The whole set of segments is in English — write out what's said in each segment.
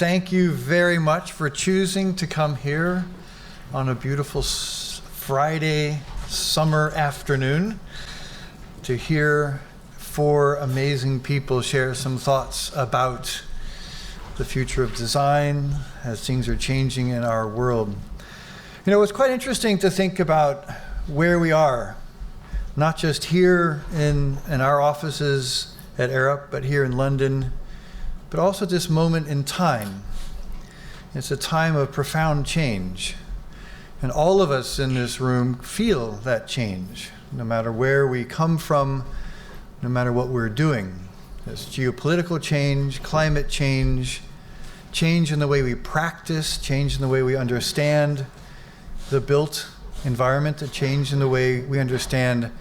thank you very much for choosing to come here on a beautiful Friday summer afternoon to hear four amazing people share some thoughts about the future of design as things are changing in our world. You know, it's quite interesting to think about where we are, not just here in our offices at Arup, but here in London, but also this moment in time. It's a time of profound change. And all of us in this room feel that change, no matter where we come from, no matter what we're doing. There's geopolitical change, climate change, change in the way we practice, change in the way we understand the built environment, a change in the way we understand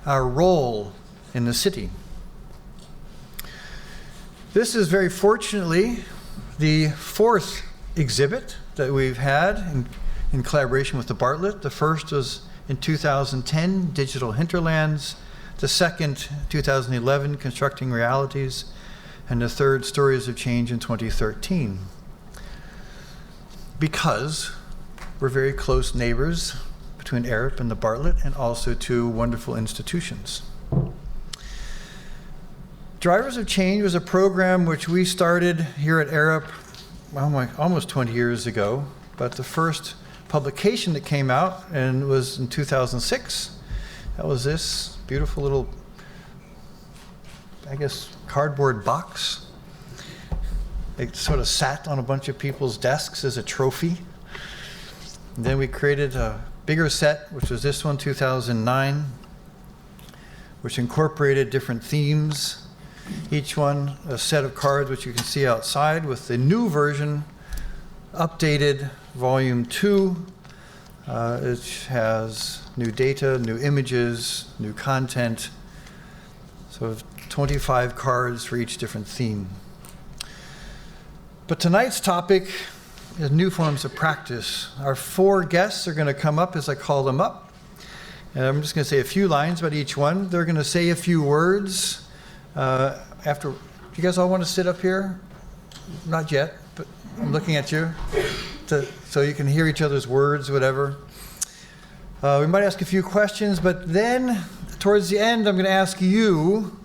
our role in the city. This is very fortunately the fourth exhibit that we've had in collaboration with the Bartlett. The first was in 2010, Digital Hinterlands. The second, 2011, Constructing Realities. And the third, Stories of Change in 2013. Because we're very close neighbors between Arup and the Bartlett, and also two wonderful institutions. Drivers of Change was a program which we started here at Arup almost 20 years ago, but the first publication that came out and was in 2006. That was this beautiful little, I guess, cardboard box. It sort of sat on a bunch of people's desks as a trophy. And then we created a bigger set, which was this one, 2009, which incorporated different themes. Each one a set of cards, which you can see outside, with the new version, updated volume 2. It has new data, new images, new content. So 25 cards for each different theme. But tonight's topic is new forms of practice. Our four guests are going to come up as I call them up. And I'm just going to say a few lines about each one. They're going to say a few words. After, do you guys all want to sit up here? Not yet, but I'm looking at you so you can hear each other's words, whatever. We might ask a few questions, but then towards the end, I'm going to ask you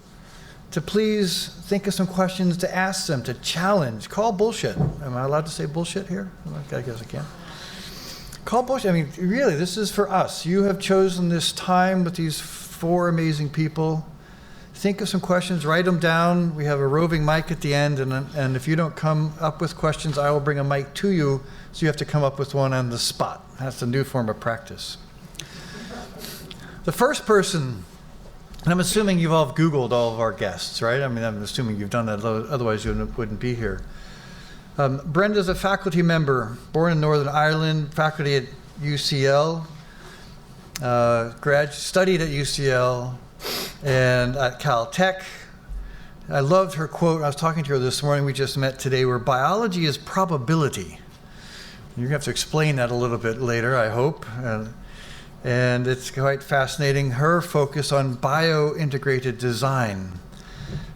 to please think of some questions to ask them, to challenge. Call bullshit. Am I allowed to say bullshit here? I guess I can. Call bullshit. I mean, really, this is for us. You have chosen this time with these four amazing people. Think of some questions, write them down. We have a roving mic at the end, and if you don't come up with questions, I will bring a mic to you, so you have to come up with one on the spot. That's a new form of practice. The first person, and I'm assuming you've all Googled all of our guests, right? I mean, I'm assuming you've done that, otherwise you wouldn't be here. Brenda's a faculty member, born in Northern Ireland, faculty at UCL, studied at UCL, and at Caltech. I loved her quote. I was talking to her this morning. We just met today, where biology is probability. You're going to have to explain that a little bit later, I hope. And it's quite fascinating. Her focus on bio-integrated design.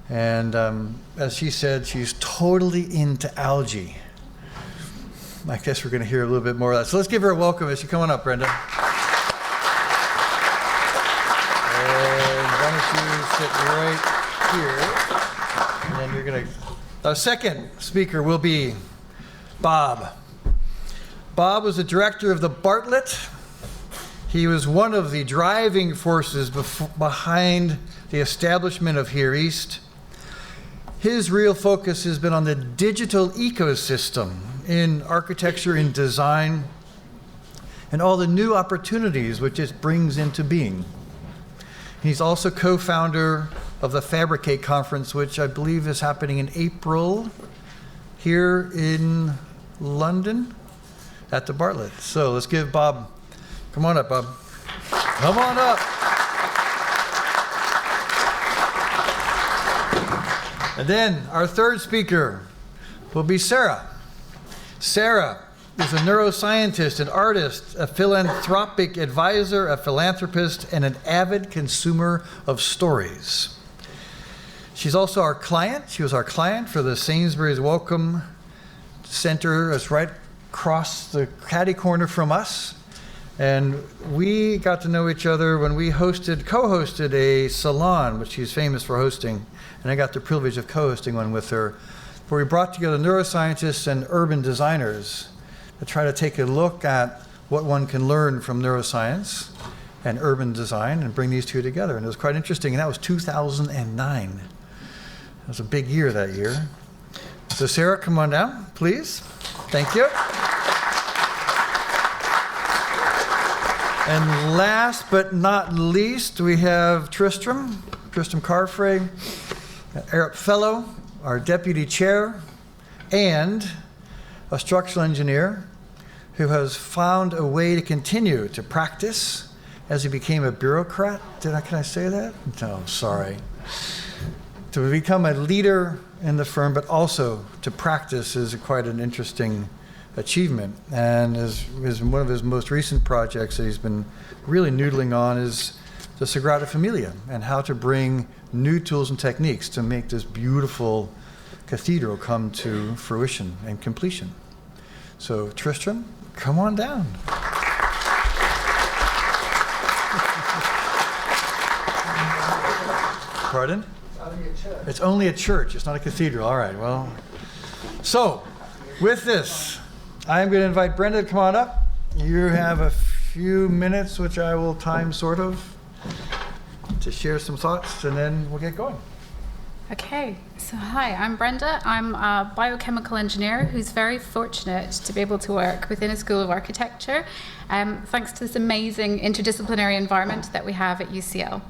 And as she said, she's totally into algae. I guess we're going to hear a little bit more of that. So let's give her a welcome as she come on up, Brenda. Sit right here, and then you're going to... Our second speaker will be Bob. Bob was the director of the Bartlett. He was one of the driving forces behind the establishment of Here East. His real focus has been on the digital ecosystem in architecture and design, and all the new opportunities which it brings into being. He's also co-founder of the Fabricate Conference, which I believe is happening in April here in London at the Bartlett. So let's give Bob, come on up, Bob. Come on up. And then our third speaker will be Sarah. Sarah is a neuroscientist, an artist, a philanthropic advisor, a philanthropist, and an avid consumer of stories. She's also our client. She was our client for the Sainsbury's Welcome center is right across the catty corner from us. And we got to know each other when we co-hosted a salon, which she's famous for hosting. And I got the privilege of co-hosting one with her, where we brought together neuroscientists and urban designers to try to take a look at what one can learn from neuroscience and urban design and bring these two together. And it was quite interesting. And that was 2009. It was a big year that year. So Sarah, come on down, please. Thank you. And last but not least, we have Tristram Carfrae, Arup Fellow, our deputy chair, and a structural engineer who has found a way to continue to practice as he became a bureaucrat. Can I say that? No, sorry. To become a leader in the firm, but also to practice is quite an interesting achievement. And is one of his most recent projects that he's been really noodling on is the Sagrada Familia and how to bring new tools and techniques to make this beautiful cathedral come to fruition and completion. So Tristram, come on down. Pardon? It's only a church. It's not a cathedral. All right, well. So, with this, I'm going to invite Brenda to come on up. You have a few minutes, which I will time sort of, to share some thoughts, and then we'll get going. Okay, so hi, I'm Brenda. I'm a biochemical engineer who's very fortunate to be able to work within a School of Architecture, thanks to this amazing interdisciplinary environment that we have at UCL.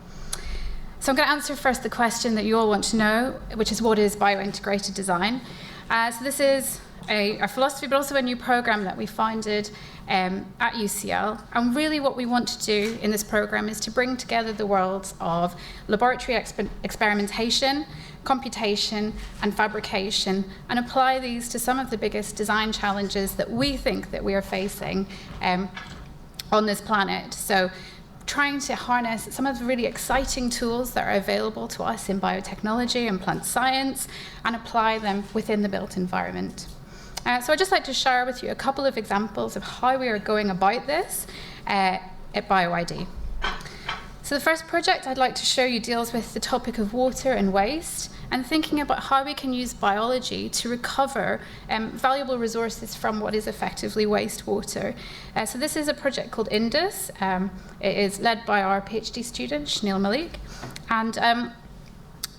So I'm going to answer first the question that you all want to know, which is what is biointegrated design? So this is a philosophy, but also a new program that we founded at UCL. And really what we want to do in this program is to bring together the worlds of laboratory experimentation, computation, and fabrication, and apply these to some of the biggest design challenges that we think that we are facing on this planet. So trying to harness some of the really exciting tools that are available to us in biotechnology and plant science and apply them within the built environment. So I'd just like to share with you a couple of examples of how we are going about this at BioID. So the first project I'd like to show you deals with the topic of water and waste and thinking about how we can use biology to recover valuable resources from what is effectively wastewater. So this is a project called Indus. It is led by our PhD student, Shneel Malik. And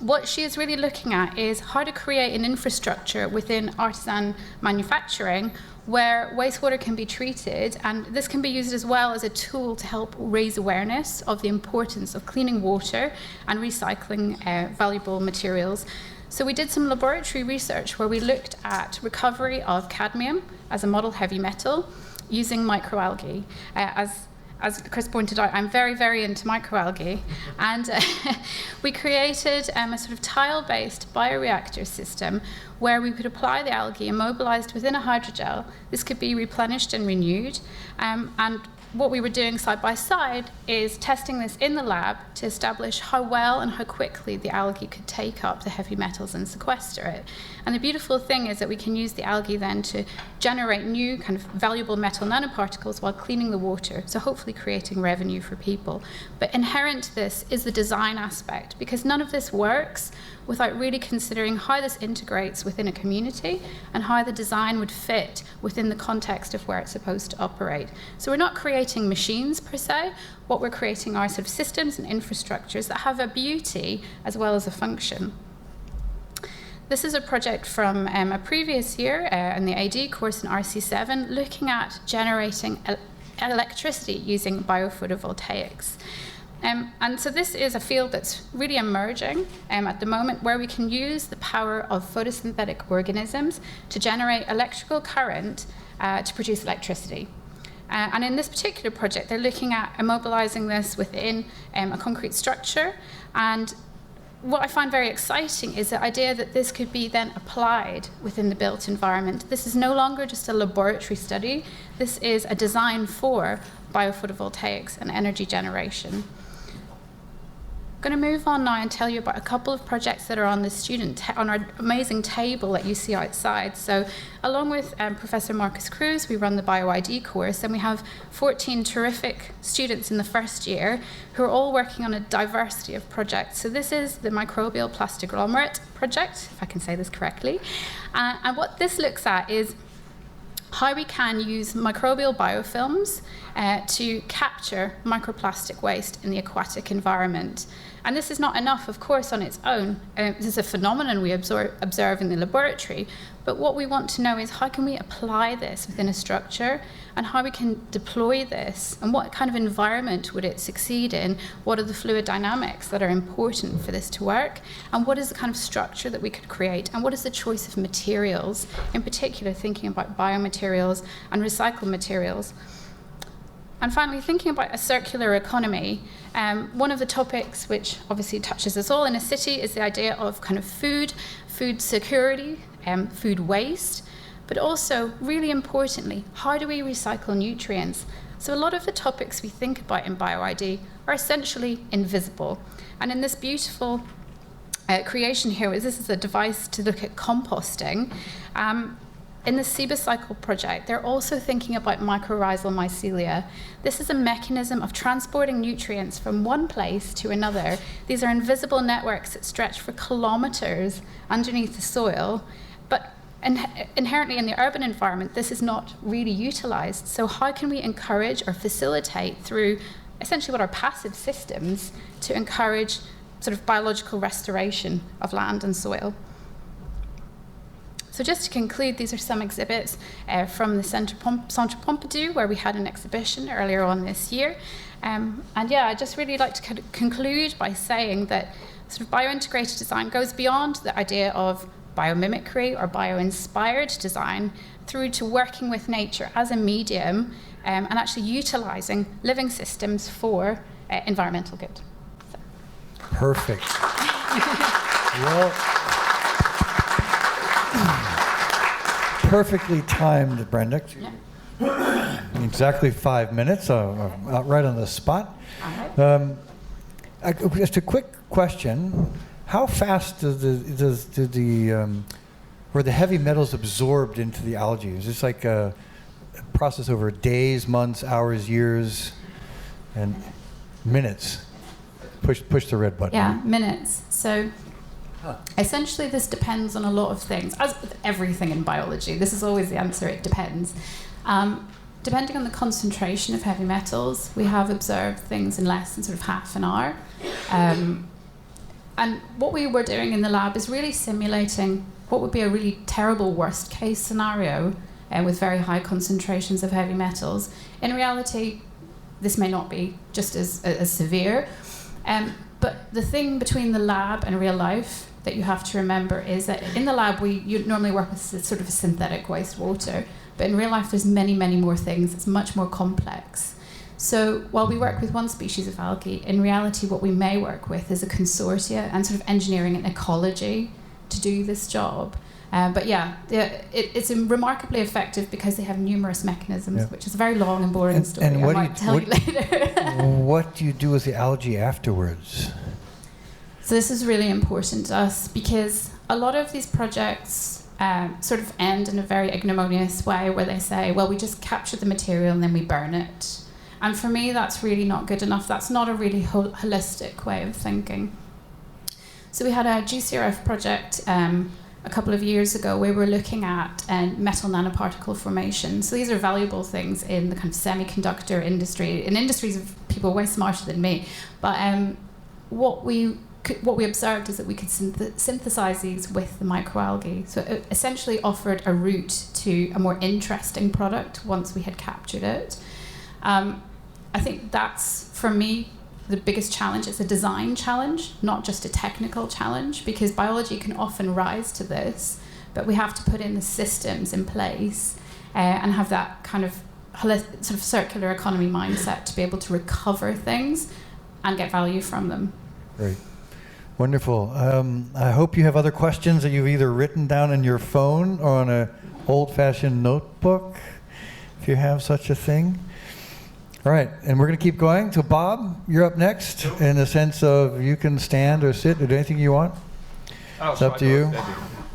what she is really looking at is how to create an infrastructure within artisan manufacturing where wastewater can be treated, and this can be used as well as a tool to help raise awareness of the importance of cleaning water and recycling valuable materials. So we did some laboratory research where we looked at recovery of cadmium as a model heavy metal using microalgae. As Chris pointed out, I'm very, very into microalgae. And we created a sort of tile-based bioreactor system where we could apply the algae immobilized within a hydrogel. This could be replenished and renewed. And what we were doing side by side is testing this in the lab to establish how well and how quickly the algae could take up the heavy metals and sequester it. And the beautiful thing is that we can use the algae then to generate new kind of valuable metal nanoparticles while cleaning the water, so hopefully creating revenue for people. But inherent to this is the design aspect, because none of this works without really considering how this integrates within a community and how the design would fit within the context of where it's supposed to operate. So we're not creating machines per se. What we're creating are sort of systems and infrastructures that have a beauty as well as a function. This is a project from a previous year in the AD course in RC7, looking at generating electricity using biophotovoltaics. And so this is a field that's really emerging at the moment, where we can use the power of photosynthetic organisms to generate electrical current to produce electricity. And in this particular project, they're looking at immobilizing this within a concrete structure. And what I find very exciting is the idea that this could be then applied within the built environment. This is no longer just a laboratory study. This is a design for biophotovoltaics and energy generation. I'm going to move on now and tell you about a couple of projects that are on the on our amazing table that you see outside. So along with Professor Marcus Cruz, we run the BioID course, and we have 14 terrific students in the first year who are all working on a diversity of projects. So this is the microbial plastoglomerate project, if I can say this correctly. And what this looks at is how we can use microbial biofilms to capture microplastic waste in the aquatic environment. And this is not enough, of course, on its own. This is a phenomenon we observe in the laboratory. But what we want to know is how can we apply this within a structure, and how we can deploy this, and what kind of environment would it succeed in? What are the fluid dynamics that are important for this to work? And what is the kind of structure that we could create? And what is the choice of materials, in particular thinking about biomaterials and recycled materials? And finally, thinking about a circular economy, one of the topics which obviously touches us all in a city is the idea of kind of food security, food waste, but also, really importantly, how do we recycle nutrients? So a lot of the topics we think about in BioID are essentially invisible. And in this beautiful creation here, this is a device to look at composting. In the Cycle project, they're also thinking about mycorrhizal mycelia. This is a mechanism of transporting nutrients from one place to another. These are invisible networks that stretch for kilometers underneath the soil, but inherently in the urban environment, this is not really utilized. So how can we encourage or facilitate through essentially what are passive systems to encourage sort of biological restoration of land and soil? So just to conclude, these are some exhibits from the Centre Pompidou, where we had an exhibition earlier on this year. And yeah, I'd just really like to conclude by saying that sort of biointegrated design goes beyond the idea of biomimicry or bio-inspired design through to working with nature as a medium and actually utilizing living systems for environmental good. So. Perfect. Well, perfectly timed, Brenda. Yeah. Exactly 5 minutes, right on the spot. All right. Just a quick question: how fast were the heavy metals absorbed into the algae? Is this like a process over days, months, hours, years, and minutes? Push the red button. Yeah, minutes. So. Essentially, this depends on a lot of things. As with everything in biology, this is always the answer, it depends. Depending on the concentration of heavy metals, we have observed things in less than sort of half an hour. And what we were doing in the lab is really simulating what would be a really terrible worst case scenario with very high concentrations of heavy metals. In reality, this may not be just as severe. But the thing between the lab and real life that you have to remember is that in the lab you normally work with sort of a synthetic wastewater, but in real life there's many, many more things. It's much more complex. So while we work with one species of algae, in reality what we may work with is a consortia and sort of engineering an ecology to do this job. But yeah, it's remarkably effective because they have numerous mechanisms, which is a very long and boring story. And I might tell you later. What do you do with the algae afterwards? So this is really important to us because a lot of these projects sort of end in a very ignominious way where they say, well, we just capture the material and then we burn it. And for me, that's really not good enough. That's not a really holistic way of thinking. So we had a GCRF project a couple of years ago, we were looking at metal nanoparticle formation. So these are valuable things in the kind of semiconductor industry, in industries of people way smarter than me. But what we observed is that we could synthesize these with the microalgae. So it essentially offered a route to a more interesting product once we had captured it. I think that's, for me, the biggest challenge. It's a design challenge, not just a technical challenge, because biology can often rise to this, but we have to put in the systems in place and have that kind of sort of circular economy mindset to be able to recover things and get value from them. Great. Wonderful. I hope you have other questions that you've either written down in your phone or on an old-fashioned notebook, if you have such a thing. All right, and we're going to keep going. So Bob, you're up next in the sense of you can stand or sit or do anything you want. It's up to you.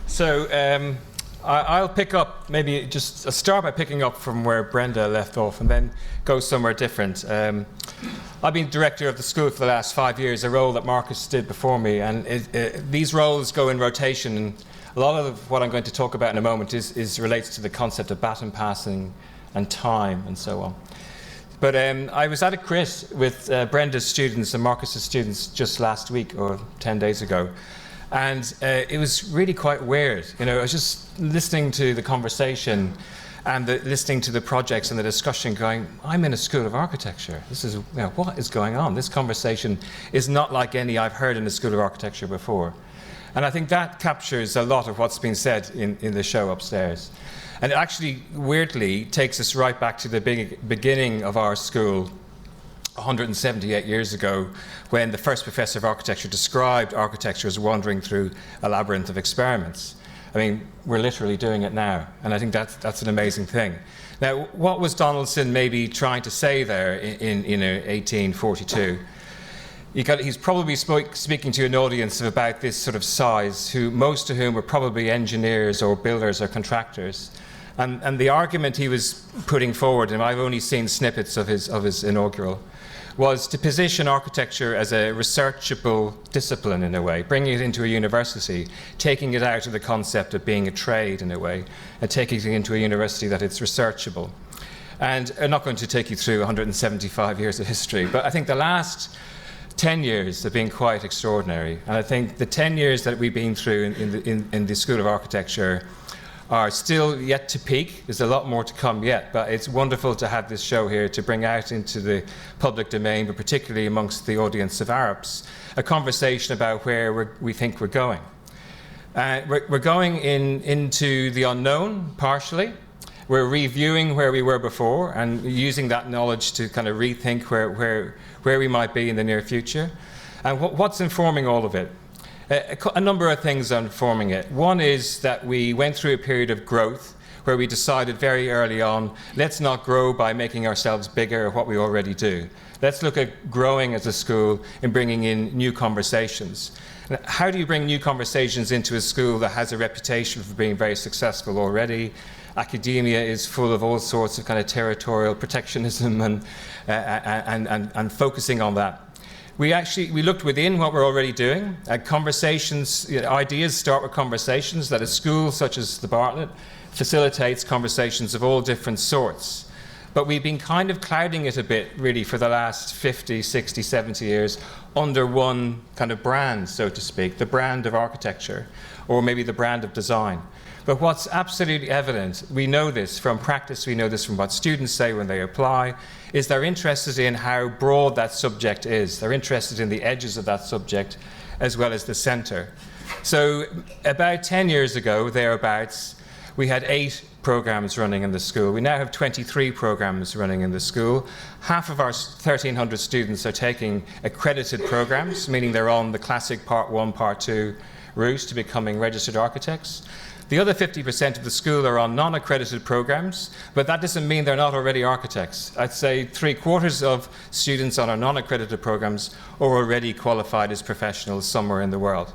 So I'll pick up, maybe just start by picking up from where Brenda left off and then go somewhere different. I've been director of the school for the last 5 years, a role that Marcus did before me, and these roles go in rotation. And a lot of what I'm going to talk about in a moment is relates to the concept of baton passing and time and so on. But I was at a crit with Brenda's students and Marcus's students just last week or 10 days ago. And it was really quite weird. You know, I was just listening to the conversation and listening to the projects and the discussion going, I'm in a school of architecture. This is, you know, what is going on? This conversation is not like any I've heard in a school of architecture before. And I think that captures a lot of what's been said in the show upstairs. And it actually, weirdly, takes us right back to the beginning of our school 178 years ago, when the first professor of architecture described architecture as wandering through a labyrinth of experiments. I mean, we're literally doing it now, and I think that's an amazing thing. Now, what was Donaldson maybe trying to say there in 1842? He's probably speaking to an audience of about this sort of size, most of whom were probably engineers or builders or contractors. And the argument he was putting forward, and I've only seen snippets of his inaugural, was to position architecture as a researchable discipline in a way, bringing it into a university, taking it out of the concept of being a trade in a way, and taking it into a university that it's researchable. And I'm not going to take you through 175 years of history, but I think the last 10 years have been quite extraordinary. And I think the 10 years that we've been through in the School of Architecture are still yet to peak. There's a lot more to come yet, but it's wonderful to have this show here to bring out into the public domain, but particularly amongst the audience of Arups, a conversation about where we think we're going. We're going into the unknown, partially. We're reviewing where we were before and using that knowledge to kind of rethink where we might be in the near future. And what's informing all of it? A number of things are informing it. One is that we went through a period of growth where we decided very early on, let's not grow by making ourselves bigger of what we already do. Let's look at growing as a school and bringing in new conversations. How do you bring new conversations into a school that has a reputation for being very successful already? Academia is full of all sorts of kind of territorial protectionism and focusing on that. We looked within what we're already doing. Conversations, ideas start with conversations, that a school such as the Bartlett facilitates conversations of all different sorts. But we've been kind of clouding it a bit, really, for the last 50, 60, 70 years under one kind of brand, so to speak, the brand of architecture, or maybe the brand of design. But what's absolutely evident, we know this from practice, we know this from what students say when they apply, is they're interested in how broad that subject is. They're interested in the edges of that subject as well as the center. So about 10 years ago, thereabouts, we had 8 programs running in the school. We now have 23 programs running in the school. Half of our 1,300 students are taking accredited programs, meaning they're on the classic Part 1, Part 2 route to becoming registered architects. The other 50% of the school are on non-accredited programs, but that doesn't mean they're not already architects. I'd say 3/4 of students on our non-accredited programs are already qualified as professionals somewhere in the world.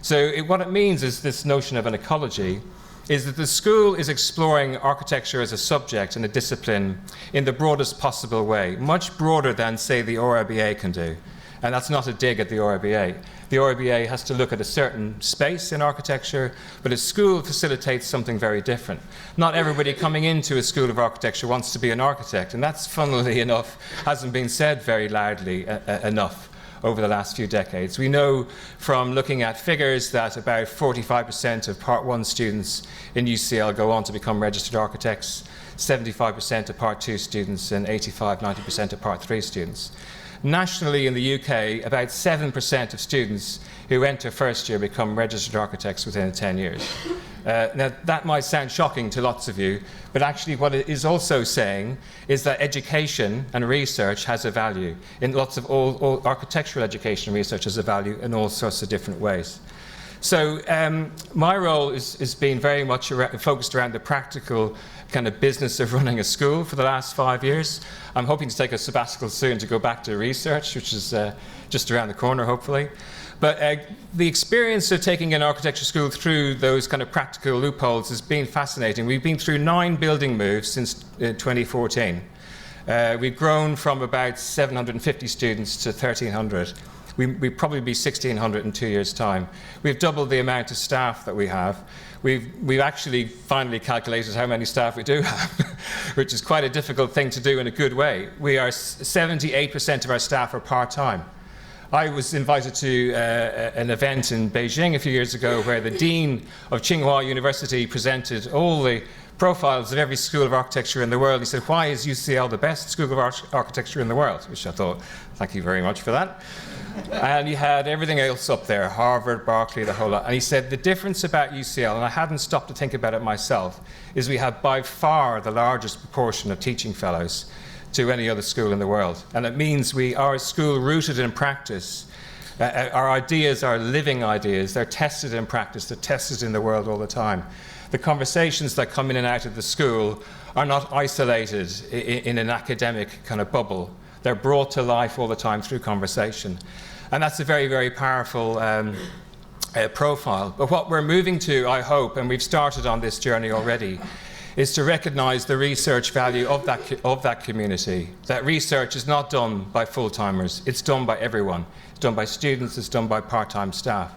So what it means is this notion of an ecology is that the school is exploring architecture as a subject and a discipline in the broadest possible way, much broader than, say, the RIBA can do. And that's not a dig at the RIBA. The RIBA has to look at a certain space in architecture, but a school facilitates something very different. Not everybody coming into a school of architecture wants to be an architect, and that's, funnily enough, hasn't been said very loudly enough over the last few decades. We know from looking at figures that about 45% of Part 1 students in UCL go on to become registered architects, 75% of Part 2 students, and 85–90% of Part 3 students. Nationally in the UK, about 7% of students who enter first year become registered architects within 10 years. Now, that might sound shocking to lots of you, but actually what it is also saying is that education and research has a value. In lots of all architectural education and research has a value in all sorts of different ways. So my role is been very much focused around the practical kind of business of running a school for the last 5 years. I'm hoping to take a sabbatical soon to go back to research, which is just around the corner, hopefully. But the experience of taking an architecture school through those kind of practical loopholes has been fascinating. We've been through 9 building moves since 2014. We've grown from about 750 students to 1,300. We'll probably be 1,600 in 2 years' time. We've doubled the amount of staff that we have. We've actually finally calculated how many staff we do have, which is quite a difficult thing to do in a good way. 78% of our staff are part-time. I was invited to an event in Beijing a few years ago where the Dean of Tsinghua University presented all the profiles of every school of architecture in the world. He said, "Why is UCL the best school of architecture in the world?" Which I thought, thank you very much for that. And he had everything else up there, Harvard, Berkeley, the whole lot. And he said, the difference about UCL, and I hadn't stopped to think about it myself, is we have by far the largest proportion of teaching fellows to any other school in the world. And it means we are a school rooted in practice. Our ideas are living ideas. They're tested in practice. They're tested in the world all the time. The conversations that come in and out of the school are not isolated in an academic kind of bubble. They're brought to life all the time through conversation. And that's a very, very powerful profile. But what we're moving to, I hope, and we've started on this journey already, is to recognize the research value of that community. That research is not done by full-timers, it's done by everyone. It's done by students, it's done by part-time staff.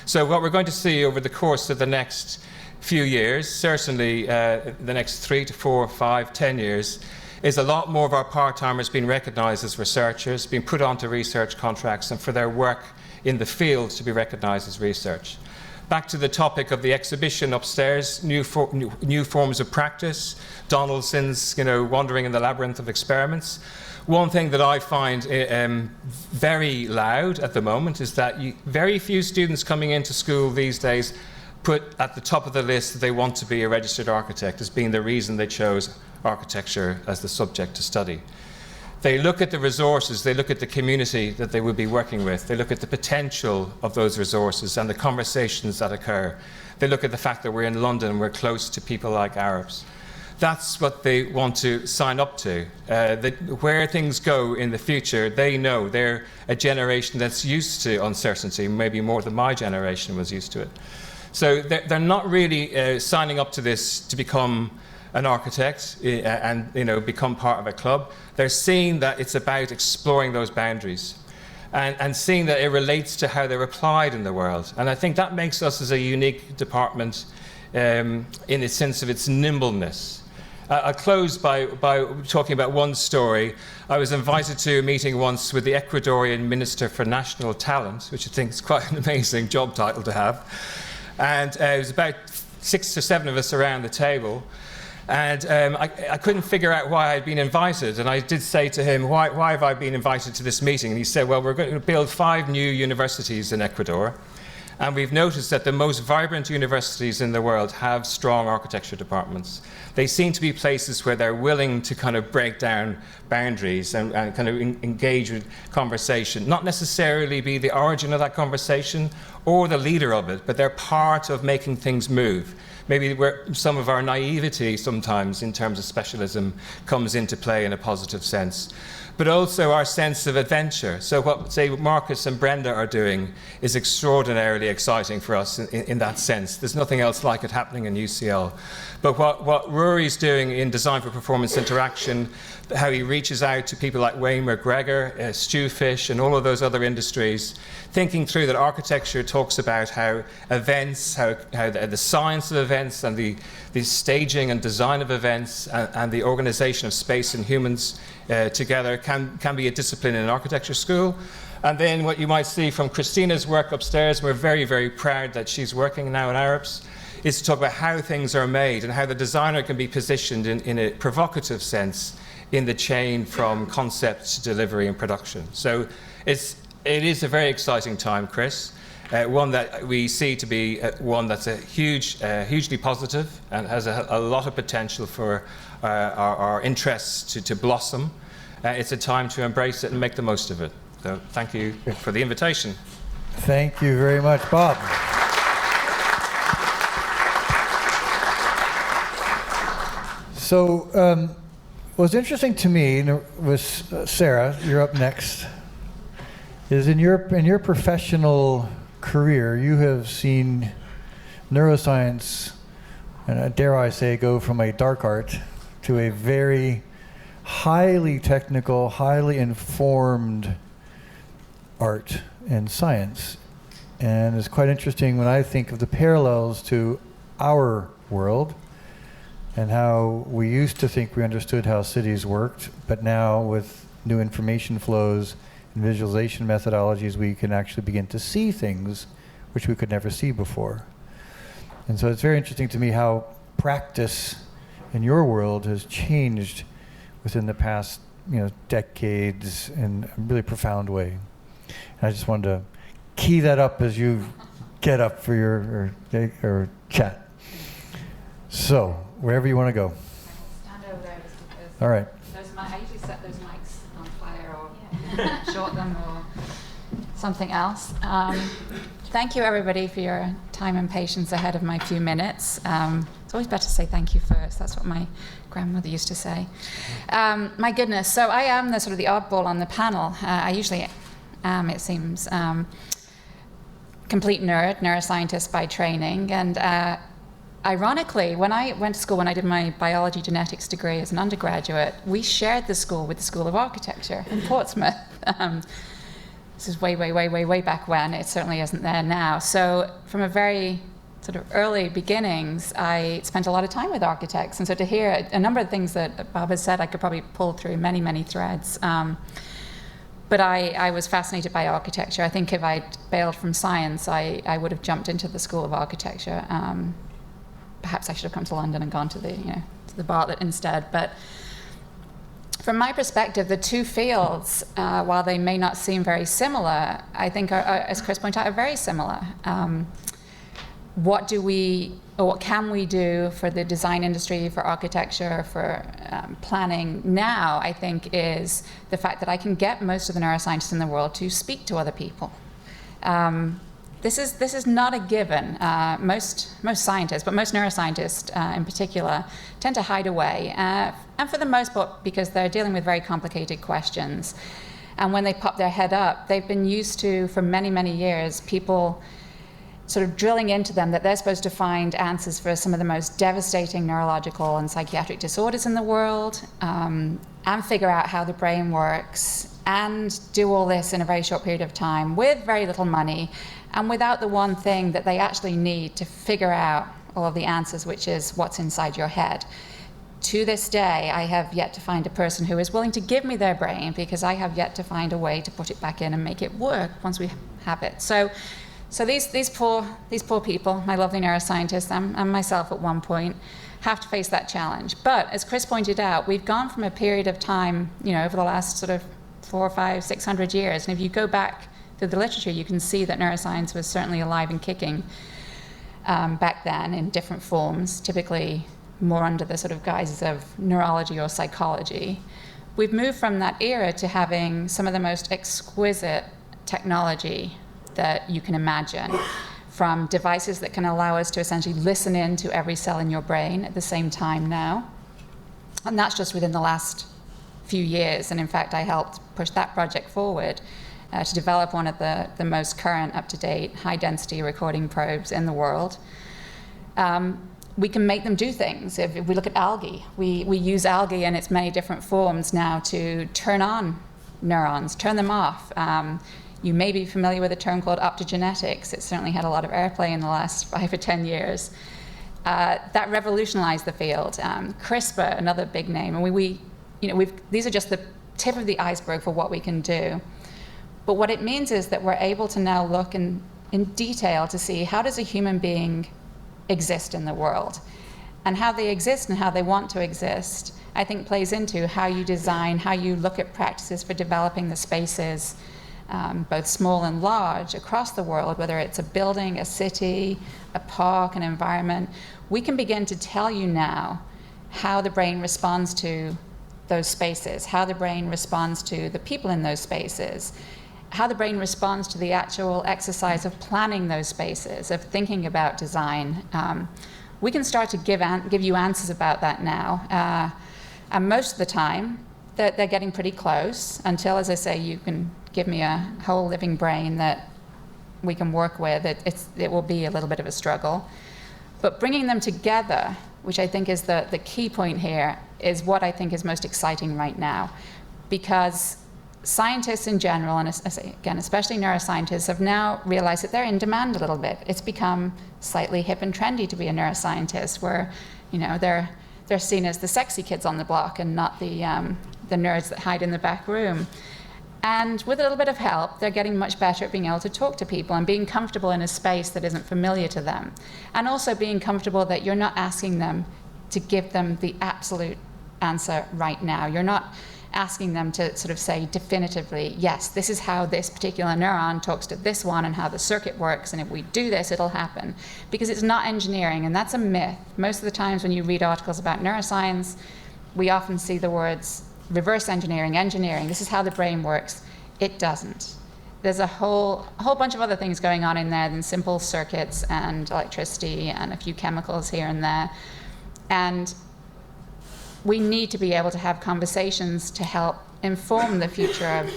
So what we're going to see over the course of the next few years, certainly the next 3 to 4, 5, 10 years, is a lot more of our part-timers being recognized as researchers, being put onto research contracts, and for their work in the field to be recognized as research. Back to the topic of the exhibition upstairs, new forms of practice, Donaldson's, wandering in the labyrinth of experiments. One thing that I find very loud at the moment is that very few students coming into school these days put at the top of the list that they want to be a registered architect as being the reason they chose architecture as the subject to study. They look at the resources, they look at the community that they will be working with, they look at the potential of those resources and the conversations that occur. They look at the fact that we're in London and we're close to people like Arabs. That's what they want to sign up to. Where things go in the future, they know they're a generation that's used to uncertainty, maybe more than my generation was used to it. So they're not really signing up to this to become an architect and become part of a club. They're seeing that it's about exploring those boundaries and seeing that it relates to how they're applied in the world. And I think that makes us as a unique department in the sense of its nimbleness. I'll close by talking about one story. I was invited to a meeting once with the Ecuadorian Minister for National Talent, which I think is quite an amazing job title to have. And it was about 6 or 7 of us around the table. And I couldn't figure out why I'd been invited. And I did say to him, why have I been invited to this meeting? And he said, well, we're going to build 5 new universities in Ecuador. And we've noticed that the most vibrant universities in the world have strong architecture departments. They seem to be places where they're willing to kind of break down boundaries and kind of engage with conversation. Not necessarily be the origin of that conversation or the leader of it, but they're part of making things move. Maybe where some of our naivety sometimes in terms of specialism comes into play in a positive sense. But also our sense of adventure. So what, say, Marcus and Brenda are doing is extraordinarily exciting for us in that sense. There's nothing else like it happening in UCL. But what Rory's doing in Design for Performance Interaction, how he reaches out to people like Wayne McGregor, Stu Fish, and all of those other industries, thinking through that architecture talks about how events, how the science of events and the staging and design of events and the organization of space and humans together can be a discipline in an architecture school. And then what you might see from Christina's work upstairs, we're very, very proud that she's working now at Arabs, is to talk about how things are made and how the designer can be positioned in a provocative sense in the chain from concept to delivery and production. So it is a very exciting time, Chris. One that we see to be one that's hugely positive and has a lot of potential for our interests to blossom. It's a time to embrace it and make the most of it. So thank you for the invitation. Thank you very much, Bob. So what's interesting to me was Sarah, you're up next, is in your professional career, you have seen neuroscience, and dare I say, go from a dark art to a very highly technical, highly informed art and science. And it's quite interesting when I think of the parallels to our world and how we used to think we understood how cities worked, but now with new information flows and visualization methodologies, we can actually begin to see things which we could never see before. And so it's very interesting to me how practice in your world has changed within the past, decades in a really profound way. And I just wanted to key that up as you get up for your chat. So, wherever you want to go. Stand over there just because. All right. I usually set those mics on fire or short them or something else. Thank you, everybody, for your time and patience ahead of my few minutes. It's always better to say thank you first. That's what my grandmother used to say. My goodness. So I am the sort of the oddball on the panel. I usually am, it seems. Complete neuroscientist by training. And ironically, when I went to school, when I did my biology genetics degree as an undergraduate, we shared the school with the School of Architecture in Portsmouth. This is way back when. It certainly isn't there now. So from a very sort of early beginnings, I spent a lot of time with architects. And so to hear a number of things that Bob has said, I could probably pull through many threads. But I was fascinated by architecture. I think if I'd bailed from science, I would have jumped into the School of Architecture. Perhaps I should have come to London and gone to the Bartlett instead. But from my perspective, the two fields, while they may not seem very similar, I think, as Chris pointed out, are very similar. What can we do for the design industry, for architecture, for planning now, I think, is the fact that I can get most of the neuroscientists in the world to speak to other people. This is not a given. Most scientists, but most neuroscientists in particular, tend to hide away, and for the most part because they're dealing with very complicated questions. And when they pop their head up, they've been used to, for many years, people sort of drilling into them that they're supposed to find answers for some of the most devastating neurological and psychiatric disorders in the world, and figure out how the brain works, and do all this in a very short period of time with very little money, and without the one thing that they actually need to figure out all of the answers, which is what's inside your head. To this day, I have yet to find a person who is willing to give me their brain, because I have yet to find a way to put it back in and make it work once we have it. So these poor people, my lovely neuroscientists, and myself at one point, have to face that challenge. But as Chris pointed out, we've gone from a period of time, over the last sort of 400, 500, 600 years, and if you go back through the literature, you can see that neuroscience was certainly alive and kicking back then in different forms, typically more under the sort of guises of neurology or psychology. We've moved from that era to having some of the most exquisite technology that you can imagine, from devices that can allow us to essentially listen in to every cell in your brain at the same time now. And that's just within the last few years. And in fact, I helped push that project forward to develop one of the most current, up-to-date, high-density recording probes in the world. We can make them do things. If we look at algae, we use algae in its many different forms now to turn on neurons, turn them off. You may be familiar with a term called optogenetics. It certainly had a lot of airplay in the last 5 or 10 years. That revolutionized the field. CRISPR, another big name. And these are just the tip of the iceberg for what we can do. But what it means is that we're able to now look in detail to see, how does a human being exist in the world? And how they exist and how they want to exist, I think, plays into how you design, how you look at practices for developing the spaces, both small and large, across the world, whether it's a building, a city, a park, an environment. We can begin to tell you now how the brain responds to those spaces, how the brain responds to the people in those spaces, how the brain responds to the actual exercise of planning those spaces, of thinking about design. we can start to give you answers about that now. And most of the time, they're getting pretty close until, as I say, you can give me a whole living brain that we can work with. It will be a little bit of a struggle. But bringing them together, which I think is the key point here, is what I think is most exciting right now. Because scientists in general, and again, especially neuroscientists, have now realized that they're in demand a little bit. It's become slightly hip and trendy to be a neuroscientist, where they're seen as the sexy kids on the block and not the nerds that hide in the back room. And with a little bit of help, they're getting much better at being able to talk to people and being comfortable in a space that isn't familiar to them. And also being comfortable that you're not asking them to give them the absolute answer right now. You're not asking them to sort of say definitively, yes, this is how this particular neuron talks to this one and how the circuit works, and if we do this, it'll happen. Because it's not engineering, and that's a myth. Most of the times when you read articles about neuroscience, we often see the words reverse engineering, engineering, this is how the brain works. It doesn't. There's a whole bunch of other things going on in there than simple circuits and electricity and a few chemicals here and there. And we need to be able to have conversations to help inform the future of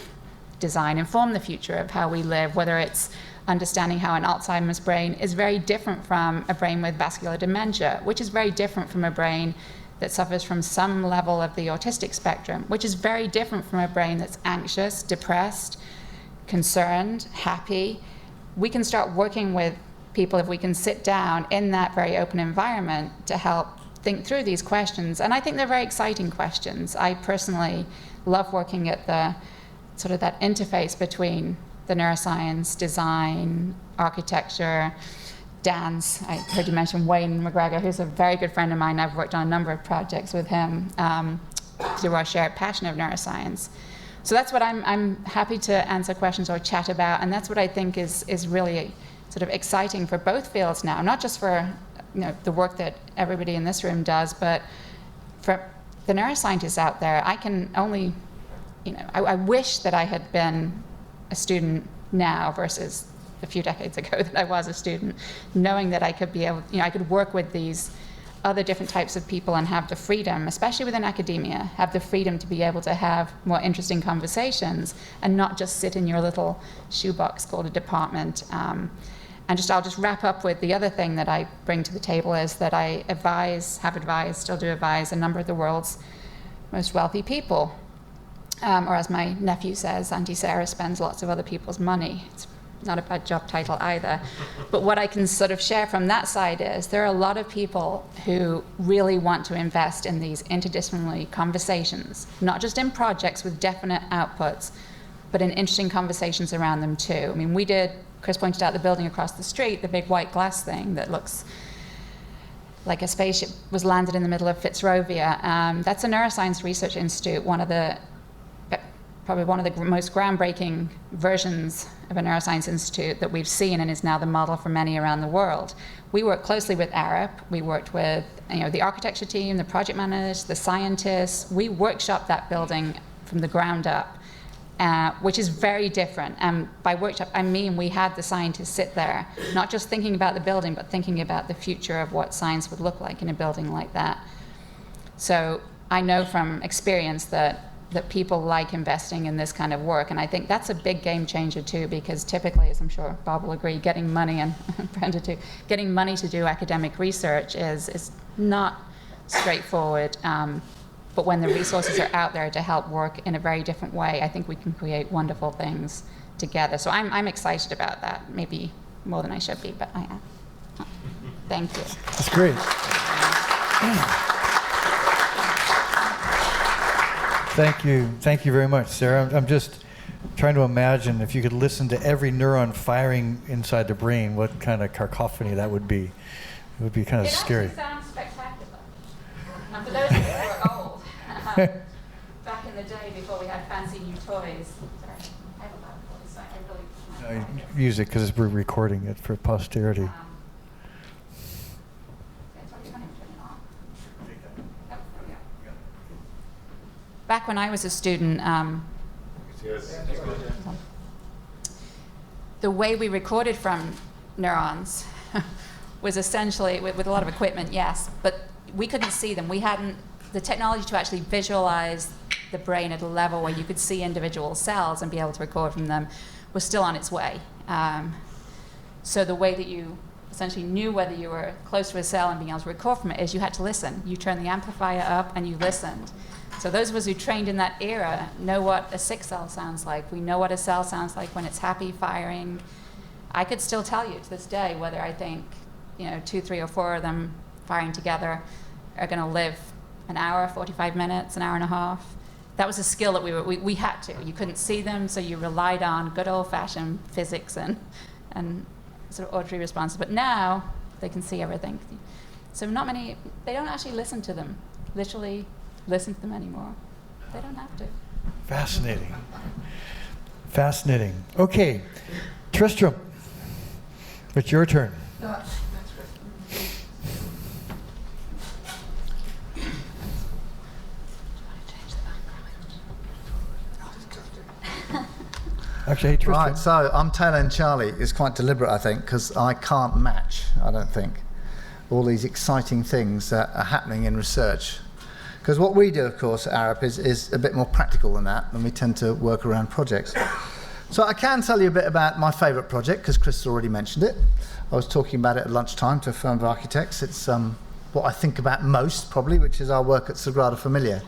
design, inform the future of how we live, whether it's understanding how an Alzheimer's brain is very different from a brain with vascular dementia, which is very different from a brain that suffers from some level of the autistic spectrum, which is very different from a brain that's anxious, depressed, concerned, happy. We can start working with people if we can sit down in that very open environment to help think through these questions. And I think they're very exciting questions. I personally love working at the sort of that interface between the neuroscience, design, architecture, dance. I heard you mention Wayne McGregor, who's a very good friend of mine. I've worked on a number of projects with him through our shared passion of neuroscience. So that's what I'm happy to answer questions or chat about, and that's what I think is really sort of exciting for both fields now, not just for the work that everybody in this room does, but for the neuroscientists out there. I can only, I wish that I had been a student now versus a few decades ago that I was a student, knowing that I could be able, I could work with these other different types of people and have the freedom, especially within academia, have the freedom to be able to have more interesting conversations and not just sit in your little shoebox called a department. I'll just wrap up with the other thing that I bring to the table is that I still do advise a number of the world's most wealthy people. Or as my nephew says, Auntie Sarah spends lots of other people's money. It's not a bad job title either. But what I can sort of share from that side is there are a lot of people who really want to invest in these interdisciplinary conversations, not just in projects with definite outputs, but in interesting conversations around them too. I mean, Chris pointed out the building across the street, the big white glass thing that looks like a spaceship was landed in the middle of Fitzrovia. That's a neuroscience research institute, probably one of the most groundbreaking versions of a neuroscience institute that we've seen, and is now the model for many around the world. We work closely with Arup. We worked with the architecture team, the project managers, the scientists. We workshopped that building from the ground up, which is very different. And by workshop, I mean we had the scientists sit there, not just thinking about the building, but thinking about the future of what science would look like in a building like that. So I know from experience that people like investing in this kind of work, and I think that's a big game changer too, because typically, as I'm sure Bob will agree, getting money, and Brenda too, getting money to do academic research is not straightforward. But when the resources are out there to help work in a very different way, I think we can create wonderful things together. So I'm excited about that, maybe more than I should be, but I am. Thank you. That's great. Thank you very much, Sarah. I'm just trying to imagine if you could listen to every neuron firing inside the brain, what kind of cacophony that would be. It would be kind of scary. It actually sounds spectacular. And for those of you who are old, back in the day before we had fancy new toys. Sorry, I have a loud voice, so I really. Use it because we're recording it for posterity. Back when I was a student, the way we recorded from neurons was essentially, with a lot of equipment, yes, but we couldn't see them. We hadn't, the technology to actually visualize the brain at a level where you could see individual cells and be able to record from them was still on its way. So the way that you essentially knew whether you were close to a cell and being able to record from it is you had to listen. You turned the amplifier up and you listened. So those of us who trained in that era know what a 6 cell sounds like. We know what a cell sounds like when it's happy, firing. I could still tell you to this day whether I think 2, 3, or 4 of them firing together are going to live an hour, 45 minutes, an hour and a half. That was a skill that we had to. You couldn't see them, so you relied on good old-fashioned physics and sort of auditory responses. But now they can see everything. So not many, they don't actually listen to them, literally listen to them anymore. They don't have to. Fascinating. Fascinating. Okay, Tristram, it's your turn. Actually, hey, Tristram. Right, so I'm tailing Charlie. It's quite deliberate, I think, because I can't match, I don't think, all these exciting things that are happening in research. Because what we do, of course, at Arup is a bit more practical than that, and we tend to work around projects. So I can tell you a bit about my favourite project, because Chris has already mentioned it. I was talking about it at lunchtime to a firm of architects. It's what I think about most, probably, which is our work at Sagrada Familia.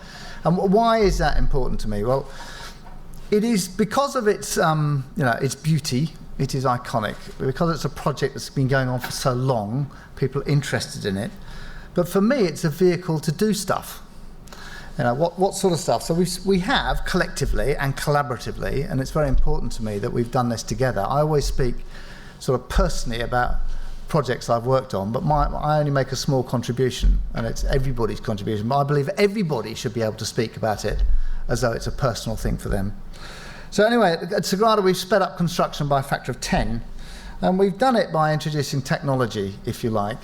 And why is that important to me? Well, it is because of its, its beauty. It is iconic. Because it's a project that's been going on for so long, people are interested in it. But for me, it's a vehicle to do stuff. What sort of stuff? So we have collectively and collaboratively, and it's very important to me that we've done this together. I always speak sort of personally about projects I've worked on, but I only make a small contribution, and it's everybody's contribution. But I believe everybody should be able to speak about it as though it's a personal thing for them. So anyway, at Sagrada, we've sped up construction by a factor of 10, and we've done it by introducing technology, if you like,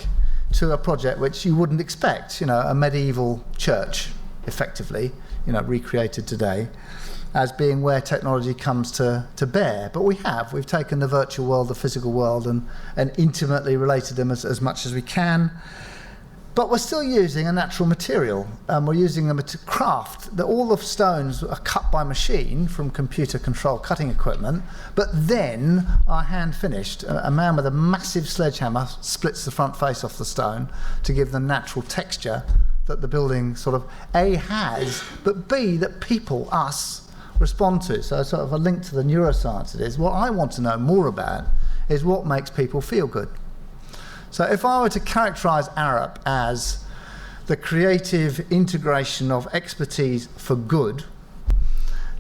to a project which you wouldn't expect, a medieval church, effectively, recreated today, as being where technology comes to bear. But we've taken the virtual world, the physical world, and intimately related them as much as we can. But we're still using a natural material. We're using them to craft. All the stones are cut by machine from computer-controlled cutting equipment, but then are hand-finished. A man with a massive sledgehammer splits the front face off the stone to give the natural texture that the building sort of A, has, but B, that people, us, respond to. So sort of a link to the neuroscience it is. What I want to know more about is what makes people feel good. So if I were to characterise Arup as the creative integration of expertise for good,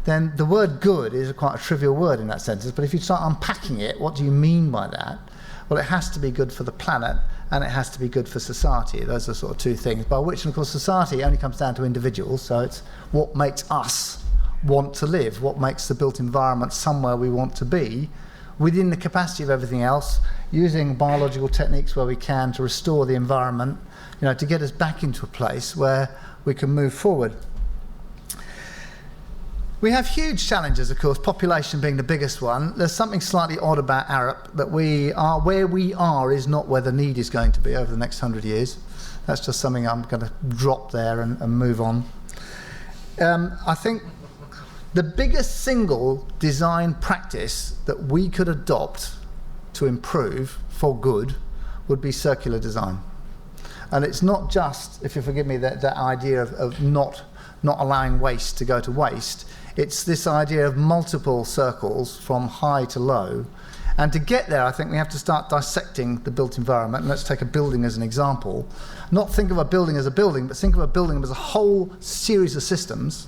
then the word good is quite a trivial word in that sentence, but if you start unpacking it, what do you mean by that? Well, it has to be good for the planet, and it has to be good for society. Those are sort of two things, by which, of course, society only comes down to individuals, so it's what makes us want to live, what makes the built environment somewhere we want to be, within the capacity of everything else, using biological techniques where we can to restore the environment, to get us back into a place where we can move forward. We have huge challenges, of course, population being the biggest one. There's something slightly odd about Arup, that where we are is not where the need is going to be over the next 100 years. That's just something I'm going to drop there and move on. I think the biggest single design practice that we could adopt to improve for good would be circular design. And it's not just, if you forgive me, that idea of not allowing waste to go to waste. It's this idea of multiple circles from high to low. And to get there, I think we have to start dissecting the built environment. And let's take a building as an example. Not think of a building as a building, but think of a building as a whole series of systems.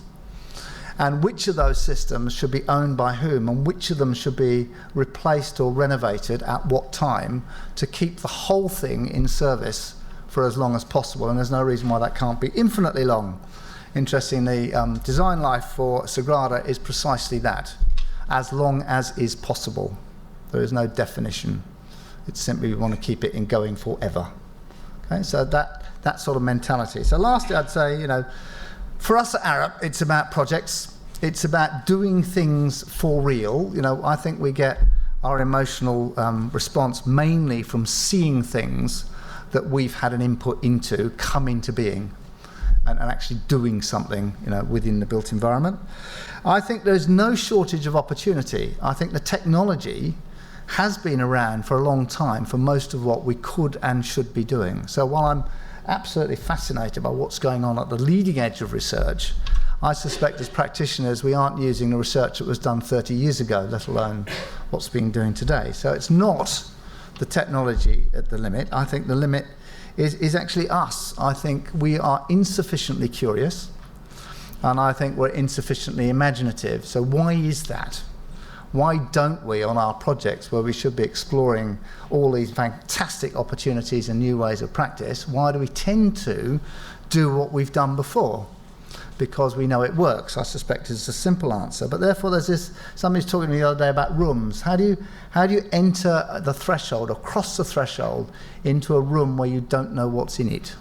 And which of those systems should be owned by whom, and which of them should be replaced or renovated at what time to keep the whole thing in service for as long as possible. And there's no reason why that can't be infinitely long. Interestingly, design life for Sagrada is precisely that, as long as is possible. There is no definition. It's simply we want to keep it in going forever. Okay, so that sort of mentality. So lastly, I'd say, for us at Arup, it's about projects. It's about doing things for real. I think we get our emotional response mainly from seeing things that we've had an input into come into being and actually doing something, within the built environment. I think there's no shortage of opportunity. I think the technology has been around for a long time for most of what we could and should be doing. So while I'm absolutely fascinated by what's going on at the leading edge of research, I suspect as practitioners we aren't using the research that was done 30 years ago, let alone what's being done today. So it's not the technology at the limit. I think the limit is actually us. I think we are insufficiently curious, and I think we're insufficiently imaginative. So why is that? Why don't we, on our projects where we should be exploring all these fantastic opportunities and new ways of practice, why do we tend to do what we've done before? Because we know it works, I suspect, is a simple answer. But therefore there's this, somebody was talking to me the other day about rooms. How do you enter the threshold or cross the threshold into a room where you don't know what's in it?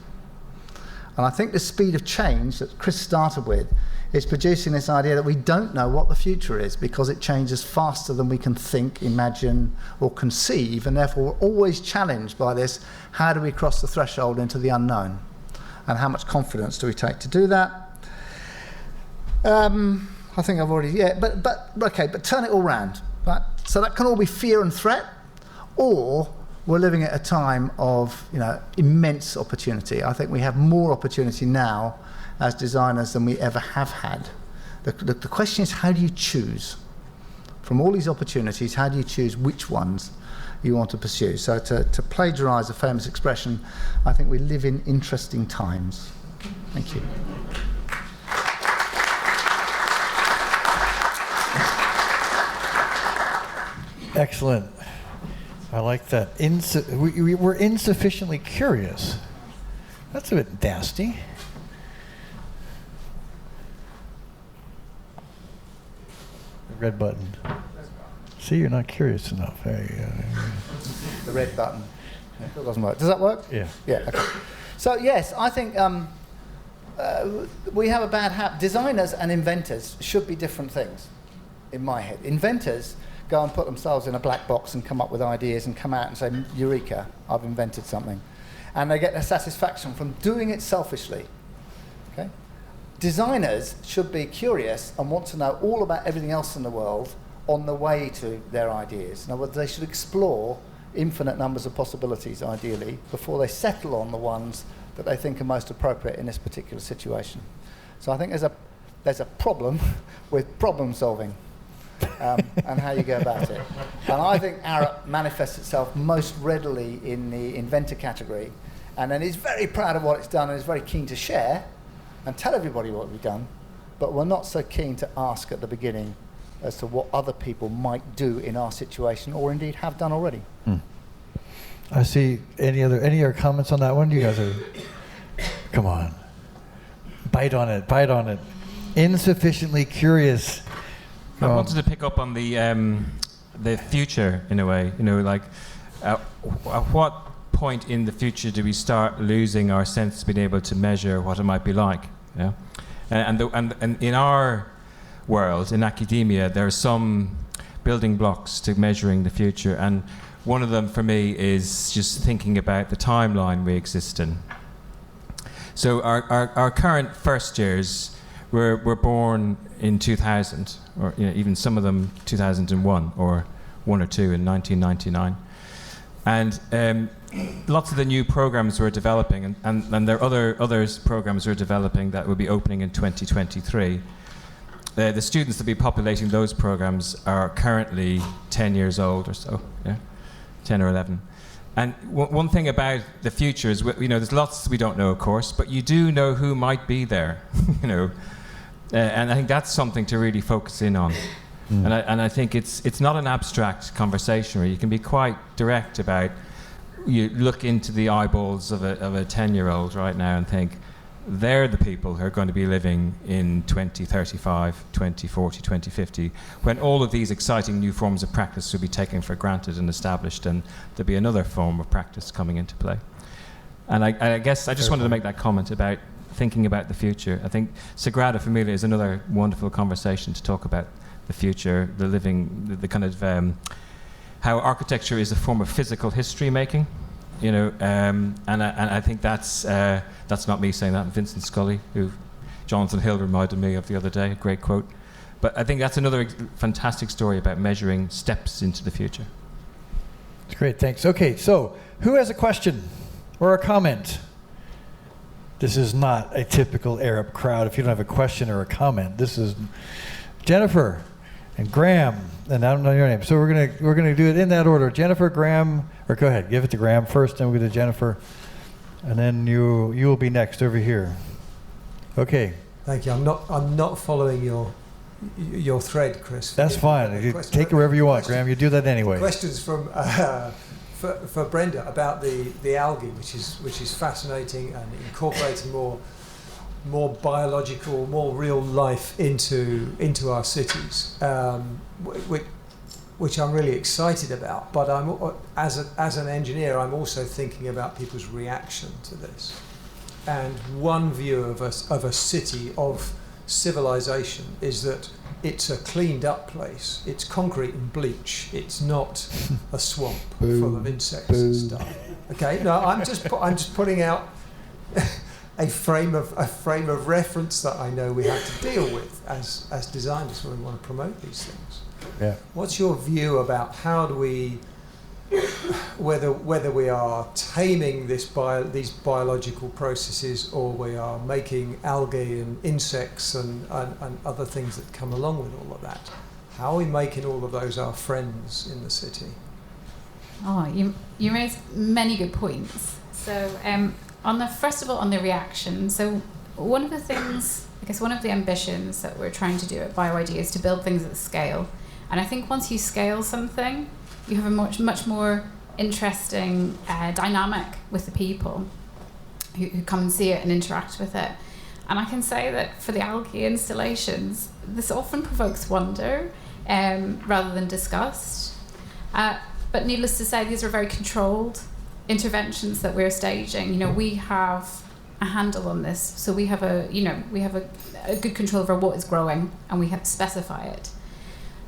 And I think the speed of change that Chris started with is producing this idea that we don't know what the future is because it changes faster than we can think, imagine, or conceive, and therefore we're always challenged by this, how do we cross the threshold into the unknown? And how much confidence do we take to do that? I think I've already, but turn it all round. Right? So that can all be fear and threat, or we're living at a time of immense opportunity. I think we have more opportunity now as designers than we ever have had. The question is, how do you choose? From all these opportunities, how do you choose which ones you want to pursue? So to plagiarise a famous expression, I think we live in interesting times. Thank you. Excellent. I like that. We're insufficiently curious. That's a bit nasty. The red button. See, you're not curious enough. There you go. The red button. It doesn't work. Does that work? Yeah. Yeah. Okay. So yes, I think we have a bad habit. Designers and inventors should be different things, in my head. Inventors go and put themselves in a black box and come up with ideas and come out and say, Eureka, I've invented something. And they get their satisfaction from doing it selfishly. Okay? Designers should be curious and want to know all about everything else in the world on the way to their ideas. In other words, they should explore infinite numbers of possibilities, ideally, before they settle on the ones that they think are most appropriate in this particular situation. So I think there's a problem with problem solving. And how you go about it. And I think Arup manifests itself most readily in the inventor category, and then is very proud of what it's done and is very keen to share and tell everybody what we've done, but we're not so keen to ask at the beginning as to what other people might do in our situation or indeed have done already. I see. Any other comments on that one? You guys are, come on. Bite on it. Insufficiently curious. I wanted to pick up on the future in a way. At what point in the future do we start losing our sense of being able to measure what it might be like? Yeah, and in our world, in academia, there are some building blocks to measuring the future, and one of them for me is just thinking about the timeline we exist in. So our current first years were born in 2000, or even some of them 2001, or one or two in 1999. And lots of the new programs we're developing, and there are other programs we're developing that will be opening in 2023. The students that will be populating those programs are currently 10 years old or so, 10 or 11. And one thing about the future is, there's lots we don't know, of course, but you do know who might be there, and I think that's something to really focus in on. And I think it's not an abstract conversation where you can be quite direct about, you look into the eyeballs of a 10-year-old right now and think, they're the people who are going to be living in 2035, 2040, 2050, when all of these exciting new forms of practice will be taken for granted and established, and there'll be another form of practice coming into play. And I guess I just wanted to make that comment about thinking about the future. I think Sagrada Familia is another wonderful conversation to talk about the future, the living, the kind of how architecture is a form of physical history making. You know, and I think that's not me saying that. Vincent Scully, who Jonathan Hill reminded me of the other day, a great quote. But I think that's another fantastic story about measuring steps into the future. That's great, thanks. Okay, so who has a question or a comment? This is not a typical Arup crowd. If you don't have a question or a comment, this is Jennifer and Graham, and I don't know your name. So we're gonna do it in that order. Jennifer, Graham, or go ahead, give it to Graham first, then we'll go to Jennifer, and then you will be next over here. Okay. Thank you. I'm not following your thread, Chris. That's fine. You take it wherever you want, Graham. You do that anyway. Questions from for Brenda about the algae, which is fascinating, and incorporating more biological, more real life into our cities, which I'm really excited about. But as an engineer, I'm also thinking about people's reaction to this. And one view of a city, of civilization, is that it's a cleaned up place. It's concrete and bleach. It's not a swamp full of insects and stuff. Okay, no, I'm just putting out a frame of reference that I know we have to deal with as designers when we want to promote these things. Yeah. What's your view about how do we, whether we are taming these biological processes, or we are making algae and insects and other things that come along with all of that? How are we making all of those our friends in the city? Oh, you raised many good points. So, first of all, on the reaction. So, one of the ambitions that we're trying to do at BioID is to build things at scale. And I think once you scale something, you have a much more interesting dynamic with the people who come and see it and interact with it. And I can say that for the algae installations, this often provokes wonder rather than disgust. But needless to say, these are very controlled interventions that we're staging. You know, we have a handle on this, so we have a good control over what is growing, and we have to specify it.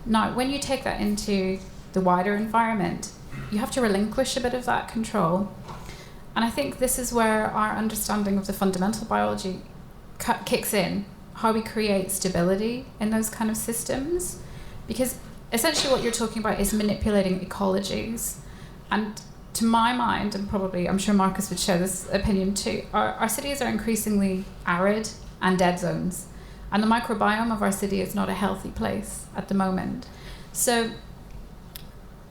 Now, when you take that into the wider environment, you have to relinquish a bit of that control. And I think this is where our understanding of the fundamental biology kicks in, how we create stability in those kind of systems. Because essentially what you're talking about is manipulating ecologies. And to my mind, and probably I'm sure Marcus would share this opinion too, our cities are increasingly arid and dead zones. And the microbiome of our city is not a healthy place at the moment. So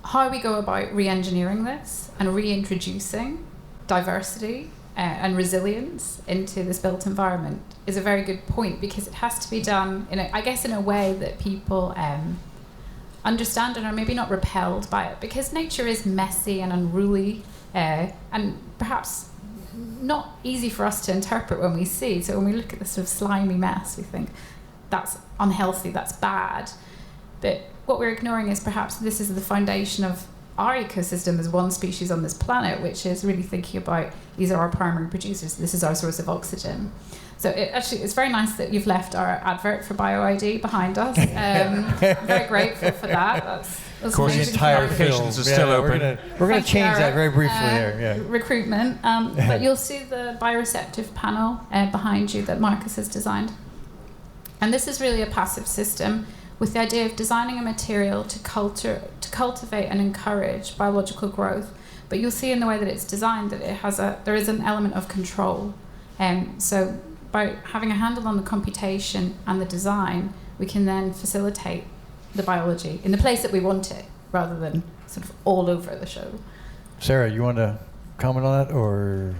how we go about re-engineering this and reintroducing diversity and resilience into this built environment is a very good point, because it has to be done in a way that people understand and are maybe not repelled by it, because nature is messy and unruly and perhaps not easy for us to interpret when we see. So when we look at this sort of slimy mess, we think that's unhealthy, that's bad. But what we're ignoring is perhaps this is the foundation of our ecosystem as one species on this planet, which is really thinking about these are our primary producers, this is our source of oxygen. So it's very nice that you've left our advert for BioID behind us. I'm very grateful for that. That's of course, the entire film is still open. We're going to change that very briefly there. Yeah. Recruitment, but you'll see the bioreceptive panel behind you that Marcus has designed. And this is really a passive system with the idea of designing a material to cultivate and encourage biological growth. But you'll see in the way that it's designed that there is an element of control. So by having a handle on the computation and the design, we can then facilitate the biology in the place that we want it, rather than sort of all over the show. Sarah, you want to comment on that, or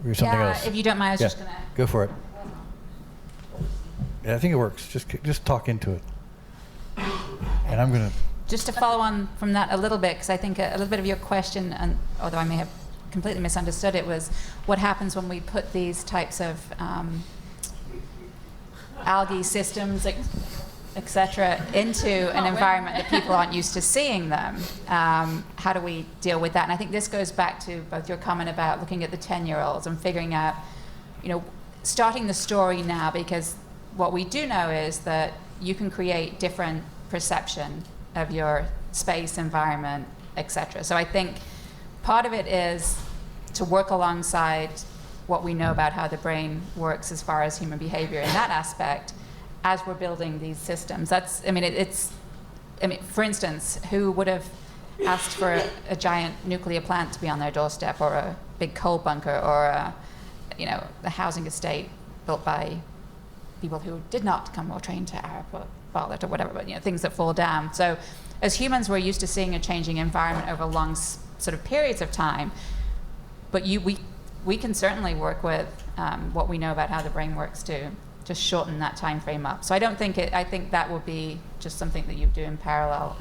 something else? Yeah, if you don't mind, I was just going to... Go for it. Yeah, I think it works. Just talk into it. And I'm going to... Just to follow on from that a little bit, because I think a little bit of your question, and although I may have completely misunderstood it, was what happens when we put these types of algae systems, etc., into an environment that people aren't used to seeing them. How do we deal with that? And I think this goes back to both your comment about looking at the 10-year-olds and figuring out, starting the story now, because what we do know is that you can create different perception of your space environment etc. So I think part of it is to work alongside what we know about how the brain works as far as human behavior in that aspect as we're building these systems. That's, I mean, for instance, who would have asked for a giant nuclear plant to be on their doorstep, or a big coal bunker, or a housing estate built by people who did not come well trained to Arup or Bartlett or whatever, but things that fall down. So as humans, we're used to seeing a changing environment over long sort of periods of time, but we can certainly work with what we know about how the brain works to just shorten that time frame up. So I think that will be just something that you do in parallel,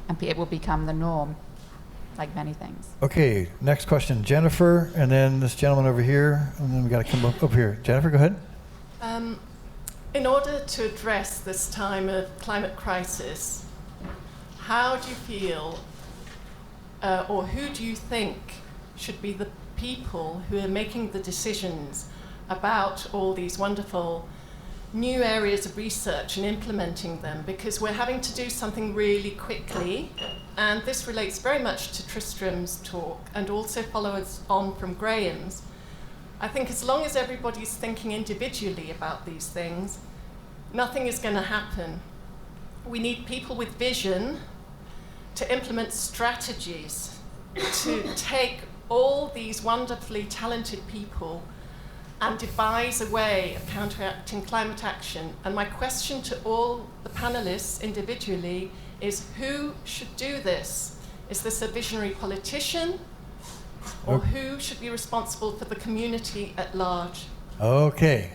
and it will become the norm, like many things. Okay, next question, Jennifer, and then this gentleman over here, and then we got to come up here. Jennifer, go ahead. In order to address this time of climate crisis, how do you feel, or who do you think should be the people who are making the decisions about all these wonderful new areas of research and implementing them? Because we're having to do something really quickly, and this relates very much to Tristram's talk and also follows on from Graham's. I think as long as everybody's thinking individually about these things, nothing is going to happen. We need people with vision to implement strategies to take all these wonderfully talented people and devise a way of counteracting climate action. And my question to all the panelists individually is, who should do this? Is this a visionary politician, or who should be responsible for the community at large? Okay.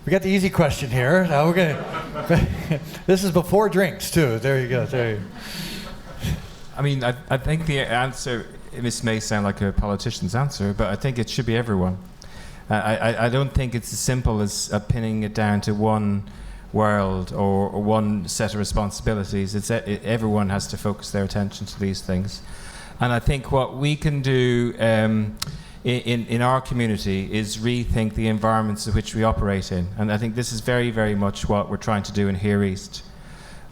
We got the easy question here. Now we're gonna. This is before drinks too. There you go. There you go. I mean, I think the answer, this may sound like a politician's answer, but I think it should be everyone. I don't think it's as simple as pinning it down to one world or one set of responsibilities. Everyone has to focus their attention to these things. And I think what we can do in our community is rethink the environments in which we operate in. And I think this is very, very much what we're trying to do in Here East,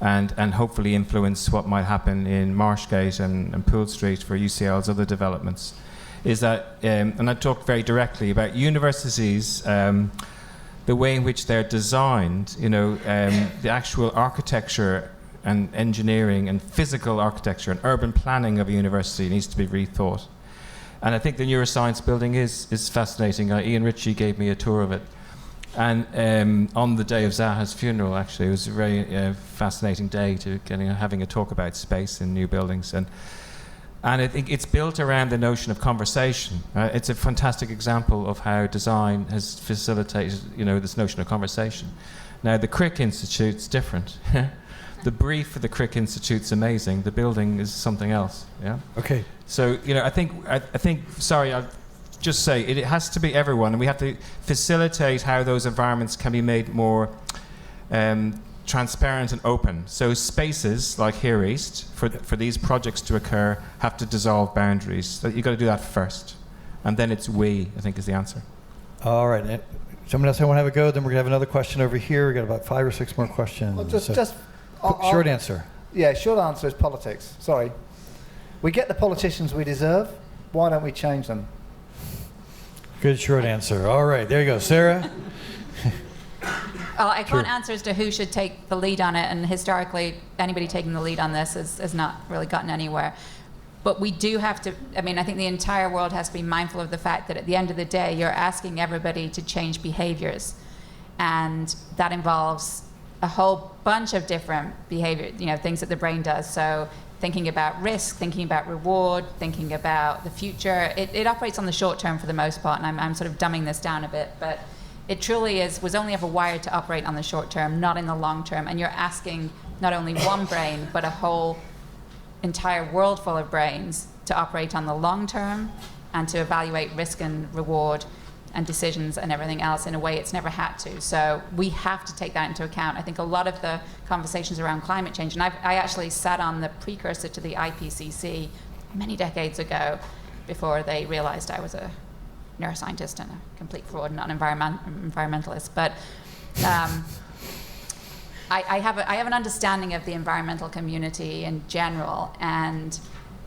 and hopefully influence what might happen in Marshgate and Poole Street for UCL's other developments. Is that, and I talk very directly about universities, the way in which they're designed, the actual architecture and engineering and physical architecture and urban planning of a university needs to be rethought. And I think the neuroscience building is fascinating. Ian Ritchie gave me a tour of it. And on the day of Zaha's funeral, actually, it was a very fascinating day to having a talk about space in new buildings. And I think it's built around the notion of conversation. It's a fantastic example of how design has facilitated, this notion of conversation. Now, the Crick Institute's different. The brief for the Crick Institute's amazing. The building is something else. Yeah. Okay. So I think. Sorry, I'll just say it has to be everyone, and we have to facilitate how those environments can be made more transparent and open. So spaces like Here East, for these projects to occur, have to dissolve boundaries. So you've got to do that first, and then it's we. I think is the answer. All right. Someone else want to have a go? Then we're gonna have another question over here. We got about 5 or 6 more questions. Well, short answer. Yeah, short answer is politics. Sorry. We get the politicians we deserve. Why don't we change them? Good short answer. All right, there you go. Sarah? Well, I can't answer as to who should take the lead on it, and historically, anybody taking the lead on this has not really gotten anywhere. But we do have to, I think the entire world has to be mindful of the fact that at the end of the day, you're asking everybody to change behaviors. And that involves a whole bunch of different behavior, things that the brain does. So thinking about risk, thinking about reward, thinking about the future. It operates on the short term for the most part, and I'm sort of dumbing this down a bit, but it truly was only ever wired to operate on the short term, not in the long term. And you're asking not only one brain, but a whole entire world full of brains to operate on the long term and to evaluate risk and reward and decisions and everything else in a way it's never had to. So we have to take that into account. I think a lot of the conversations around climate change, and I actually sat on the precursor to the IPCC many decades ago before they realized I was a neuroscientist and a complete fraud and not an environmentalist. But I have an understanding of the environmental community in general, and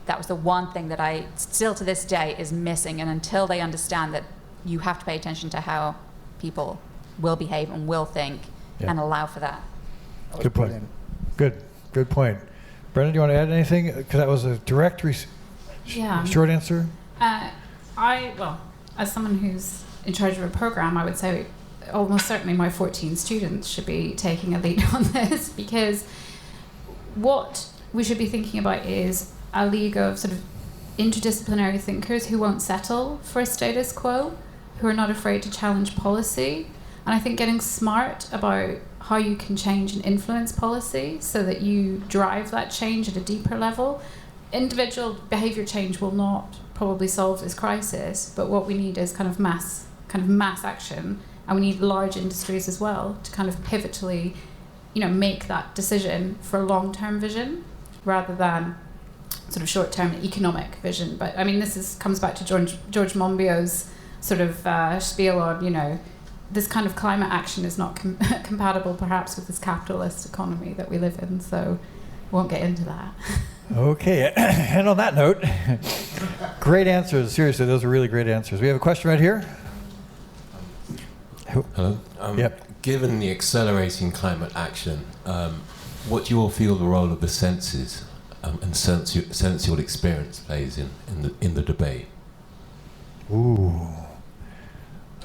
that was the one thing that I still to this day is missing. And until they understand that you have to pay attention to how people will behave and will think, and allow for that. Good point. Good point. Brendan, do you want to add anything? Because that was a direct short answer. Well, as someone who's in charge of a program, I would say almost certainly my 14 students should be taking a lead on this, because what we should be thinking about is a league of sort of interdisciplinary thinkers who won't settle for a status quo, who are not afraid to challenge policy. And I think getting smart about how you can change and influence policy so that you drive that change at a deeper level. Individual behaviour change will not probably solve this crisis, but what we need is kind of mass action, and we need large industries as well to kind of pivotally, make that decision for long-term vision rather than sort of short-term economic vision. But I mean, comes back to George Monbiot's sort of spiel on, this kind of climate action is not compatible perhaps with this capitalist economy that we live in, so won't get into that. Okay, and on that note, great answers. Seriously, those are really great answers. We have a question right here. Hello. Given the accelerating climate action, what do you all feel the role of the senses and sensual experience plays in the debate? Ooh.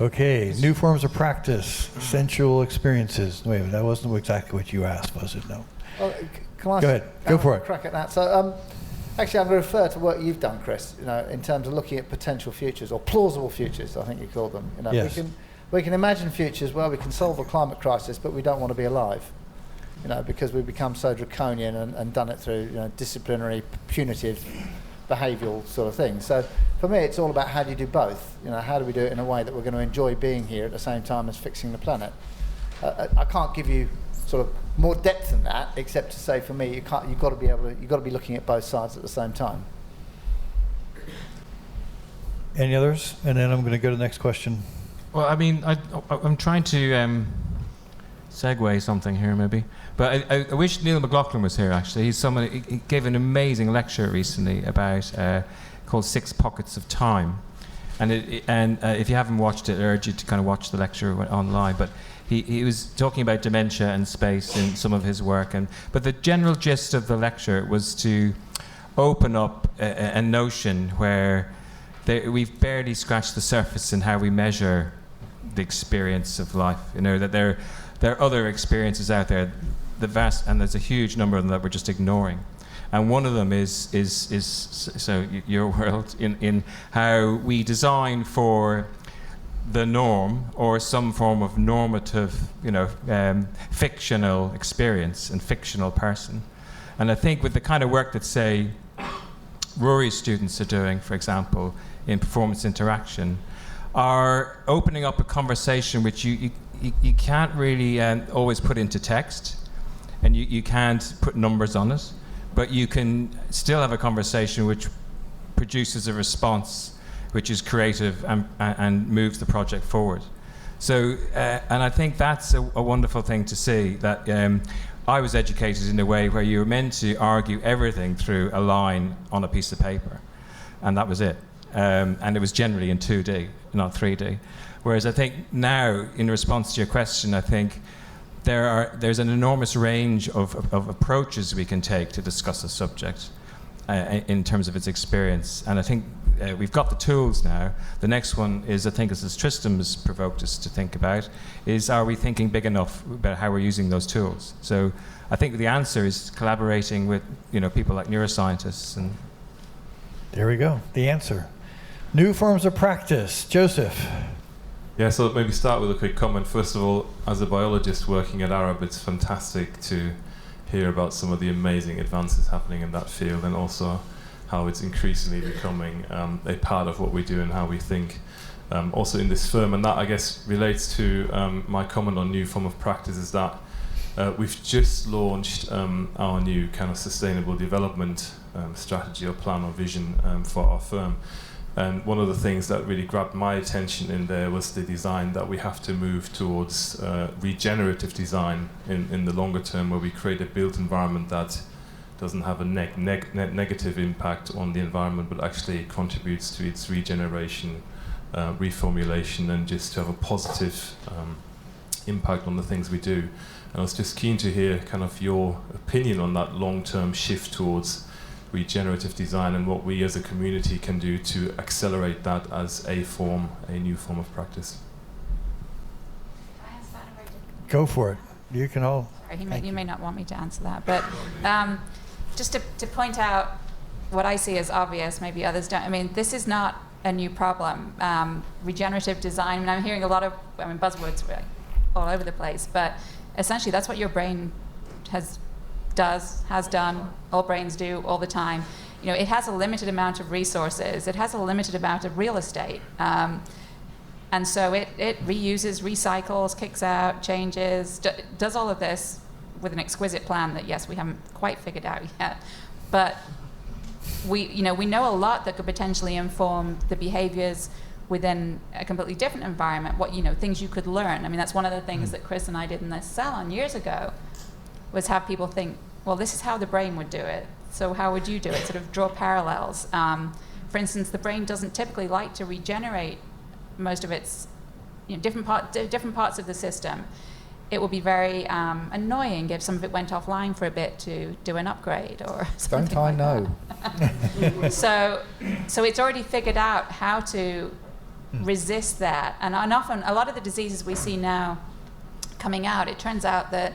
Okay, new forms of practice, sensual experiences. Wait, that wasn't exactly what you asked, was it? No. Well, can I Go ahead. Go for it. Crack at that. So, actually, I'm going to refer to what you've done, Chris. In terms of looking at potential futures or plausible futures, I think you call them. Yes. We can imagine futures where we can solve the climate crisis, but we don't want to be alive. Because we've become so draconian and done it through disciplinary, punitive, behavioural sort of things. So for me, it's all about how do you do both. How do we do it in a way that we're going to enjoy being here at the same time as fixing the planet? I can't give you sort of more depth than that, except to say for me, you've got to be looking at both sides at the same time. Any others? And then I'm going to go to the next question. Well, I mean, I'm trying to segue something here, maybe. But I wish Neil McLaughlin was here, actually. He's someone, he gave an amazing lecture recently about, called 6 Pockets of Time. And if you haven't watched it, I urge you to kind of watch the lecture online. But he was talking about dementia and space in some of his work. But the general gist of the lecture was to open up a notion where we've barely scratched the surface in how we measure the experience of life. That there are other experiences out there, and there's a huge number of them that we're just ignoring. And one of them is so your world in how we design for the norm or some form of normative, fictional experience and fictional person. And I think with the kind of work that, say, Rory's students are doing, for example, in performance interaction, are opening up a conversation which you can't really always put into text, and you can't put numbers on it, but you can still have a conversation which produces a response which is creative and moves the project forward. So, and I think that's a wonderful thing to see, that I was educated in a way where you were meant to argue everything through a line on a piece of paper, and that was it. And it was generally in 2D, not 3D. Whereas I think now, in response to your question, I think there's an enormous range of approaches we can take to discuss a subject in terms of its experience. And I think we've got the tools now. The next one is, I think, as Tristram has provoked us to think about, is are we thinking big enough about how we're using those tools? So I think the answer is collaborating with people like neuroscientists. And there we go, the answer. New forms of practice. Joseph. Yeah, so maybe start with a quick comment. First of all, as a biologist working at Arup, it's fantastic to hear about some of the amazing advances happening in that field, and also how it's increasingly becoming a part of what we do and how we think also in this firm. And that, I guess, relates to my comment on new form of practice, is that we've just launched our new kind of sustainable development strategy or plan or vision for our firm. And one of the things that really grabbed my attention in there was the design that we have to move towards regenerative design in the longer term, where we create a built environment that doesn't have a negative impact on the environment, but actually contributes to its regeneration, reformulation, and just to have a positive impact on the things we do. And I was just keen to hear kind of your opinion on that long-term shift towards regenerative design and what we as a community can do to accelerate that as a new form of practice. Go for it. You can all. Sorry, you may not want me to answer that, but just to point out what I see as obvious, maybe others don't. I mean, this is not a new problem. Regenerative design, and I'm hearing a lot of buzzwords all over the place, but essentially that's what your brain has done, all brains do all the time. You know, it has a limited amount of resources, it has a limited amount of real estate, and so it reuses, recycles, kicks out, changes, does all of this with an exquisite plan that, yes, we haven't quite figured out yet, but we know a lot that could potentially inform the behaviors within a completely different environment, things you could learn. I mean, that's one of the things that Chris and I did in this salon years ago, was have people think, well, this is how the brain would do it, so how would you do it? Sort of draw parallels. For instance, the brain doesn't typically like to regenerate most of its different parts of the system. It would be very annoying if some of it went offline for a bit to do an upgrade or something. Don't I know? So it's already figured out how to resist that. And often, a lot of the diseases we see now coming out, it turns out that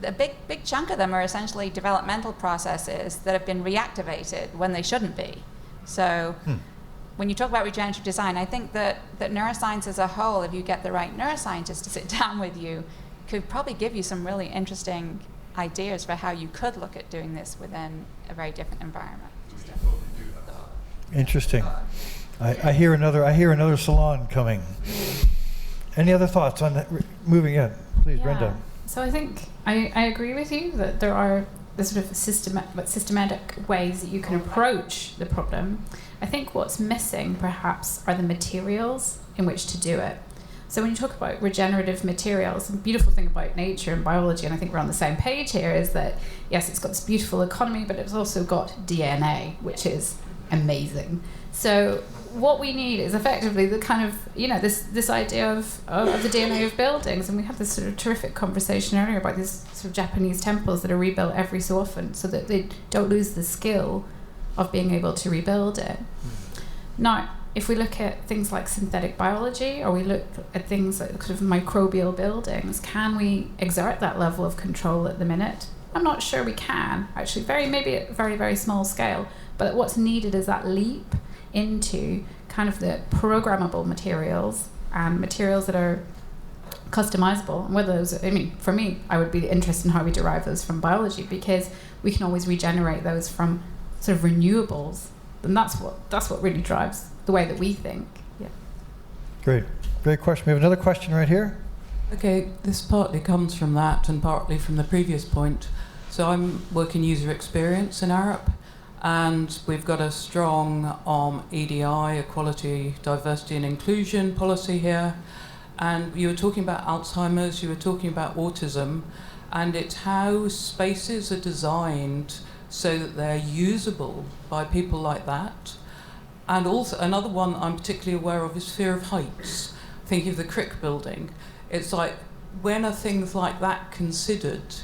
a big chunk of them are essentially developmental processes that have been reactivated when they shouldn't be. So when you talk about regenerative design, I think that neuroscience as a whole, if you get the right neuroscientist to sit down with you, could probably give you some really interesting ideas for how you could look at doing this within a very different environment. Interesting. I hear another salon coming. Any other thoughts on that? Moving in, please, Yeah. Brenda. So I think I agree with you that there are the sort of systematic ways that you can approach the problem. I think what's missing perhaps are the materials in which to do it. So when you talk about regenerative materials, the beautiful thing about nature and biology, and I think we're on the same page here, is that yes, it's got this beautiful economy, but it's also got DNA, which is amazing. So what we need is effectively the kind of, this idea of the DNA of buildings. And we had this sort of terrific conversation earlier about these sort of Japanese temples that are rebuilt every so often so that they don't lose the skill of being able to rebuild it. Now, if we look at things like synthetic biology, or we look at things like sort of microbial buildings, can we exert that level of control at the minute? I'm not sure we can, actually, maybe at a very, very small scale. But what's needed is that leap into kind of the programmable materials and materials that are customizable. And whether those, for me, I would be interested in how we derive those from biology, because we can always regenerate those from sort of renewables. And that's what really drives the way that we think. Yeah. Great question. We have another question right here. Okay, this partly comes from that and partly from the previous point. So I'm working user experience in Arup, and we've got a strong EDI, equality, diversity and inclusion policy here. And you were talking about Alzheimer's, you were talking about autism, and it's how spaces are designed so that they're usable by people like that. And also another one I'm particularly aware of is fear of heights. Thinking of the Crick building, it's like, when are things like that considered?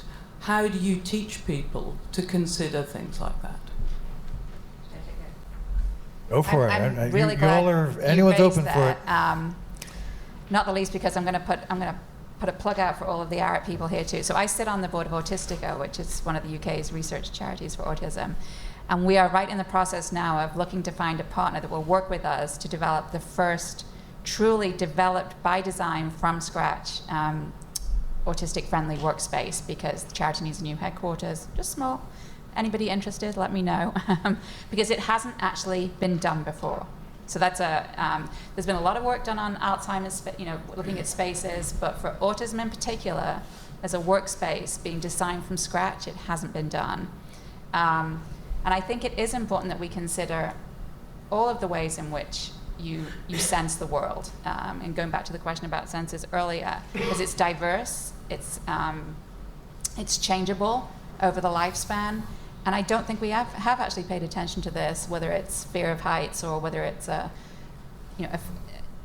How do you teach people to consider things like that? Go for it. I'm really glad anyone's raised open that. for it. Not the least because I'm going to put a plug out for all of the Arup people here too. So I sit on the board of Autistica, which is one of the UK's research charities for autism. And we are right in the process now of looking to find a partner that will work with us to develop the first truly developed by design from scratch autistic-friendly workspace, because the charity needs a new headquarters, just small. Anybody interested, let me know, because it hasn't actually been done before. So that's there's been a lot of work done on Alzheimer's, looking at spaces, but for autism in particular, as a workspace being designed from scratch, it hasn't been done. And I think it is important that we consider all of the ways in which you sense the world. And going back to the question about senses earlier, because it's diverse, it's changeable over the lifespan. And I don't think we have actually paid attention to this, whether it's fear of heights or whether it's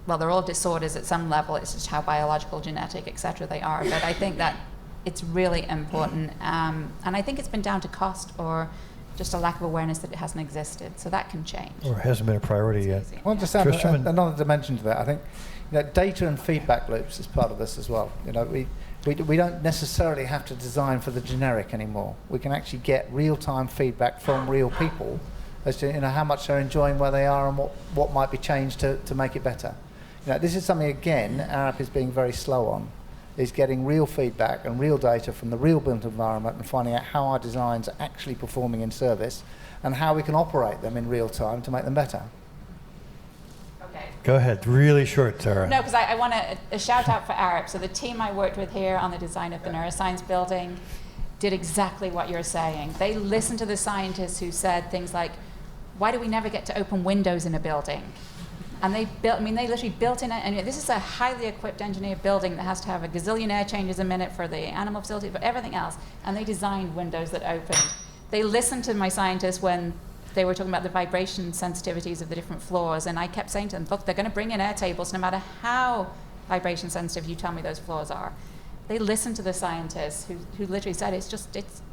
well, they're all disorders at some level. It's just how biological, genetic, etc. they are. But I think that it's really important. And I think it's been down to cost or just a lack of awareness that it hasn't existed. So that can change. Or hasn't been a priority yet. I want to just add another dimension to that. I think data and feedback loops is part of this as well. We don't necessarily have to design for the generic anymore. We can actually get real-time feedback from real people as to how much they're enjoying where they are and what might be changed to make it better. This is something, again, Arup is being very slow on, is getting real feedback and real data from the real built environment and finding out how our designs are actually performing in service and how we can operate them in real time to make them better. Okay. Go ahead, really short, Sarah. No, because I want a shout out for Arup. So the team I worked with here on the design of the neuroscience building did exactly what you're saying. They listened to the scientists who said things like, why do we never get to open windows in a building? And they literally built in it, and this is a highly equipped engineered building that has to have a gazillion air changes a minute for the animal facility, but everything else. And they designed windows that opened. They listened to my scientists when they were talking about the vibration sensitivities of the different floors, and I kept saying to them, look, they're going to bring in air tables no matter how vibration sensitive you tell me those floors are. They listened to the scientists who literally said,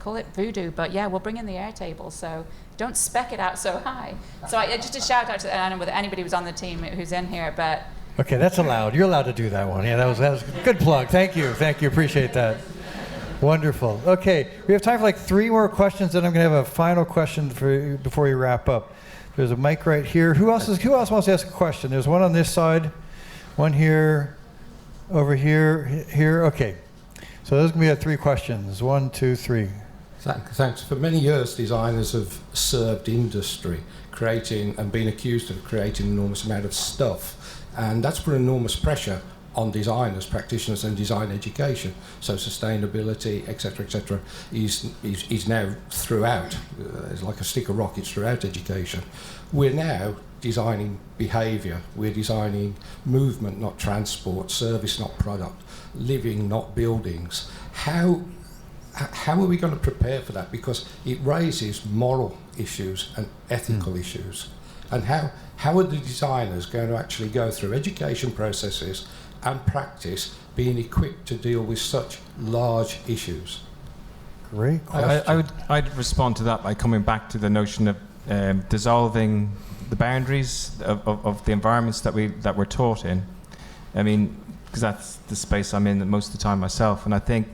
call it voodoo, but yeah, we'll bring in the air tables, so don't spec it out so high. So just a shout out to, I don't know whether anybody was on the team who's in here, but. Okay, that's allowed. You're allowed to do that one. Yeah, that was a good plug. Thank you, appreciate that. Wonderful. Okay, we have time for like 3 more questions, and I'm going to have a final question for you before we wrap up. There's a mic right here. Who else wants to ask a question? There's one on this side, one here, over here. Okay. So those are going to be 3 questions. 1, 2, 3. Thanks. For many years, designers have served industry, creating and been accused of creating an enormous amount of stuff. And that's put enormous pressure on designers, practitioners, and design education. So sustainability, etc., is now throughout. It's like a stick of rockets throughout education. We're now designing behaviour. We're designing movement, not transport, service, not product, living, not buildings. How are we going to prepare for that? Because it raises moral issues and ethical issues. And how are the designers going to actually go through education processes and practice being equipped to deal with such large issues? Great question. I'd respond to that by coming back to the notion of dissolving the boundaries of the environments that we're taught in. I mean, because that's the space I'm in most of the time myself, and I think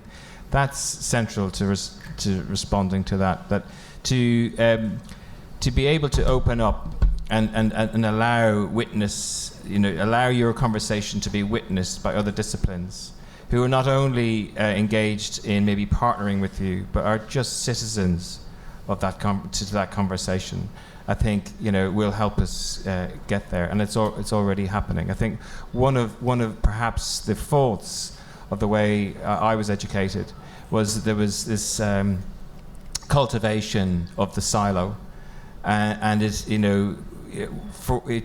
that's central to responding to that. That to be able to open up and allow allow your conversation to be witnessed by other disciplines who are not only engaged in maybe partnering with you, but are just citizens of that that conversation. I think will help us get there, and it's already happening. I think one of perhaps the faults of the way I was educated was that there was this cultivation of the silo, and it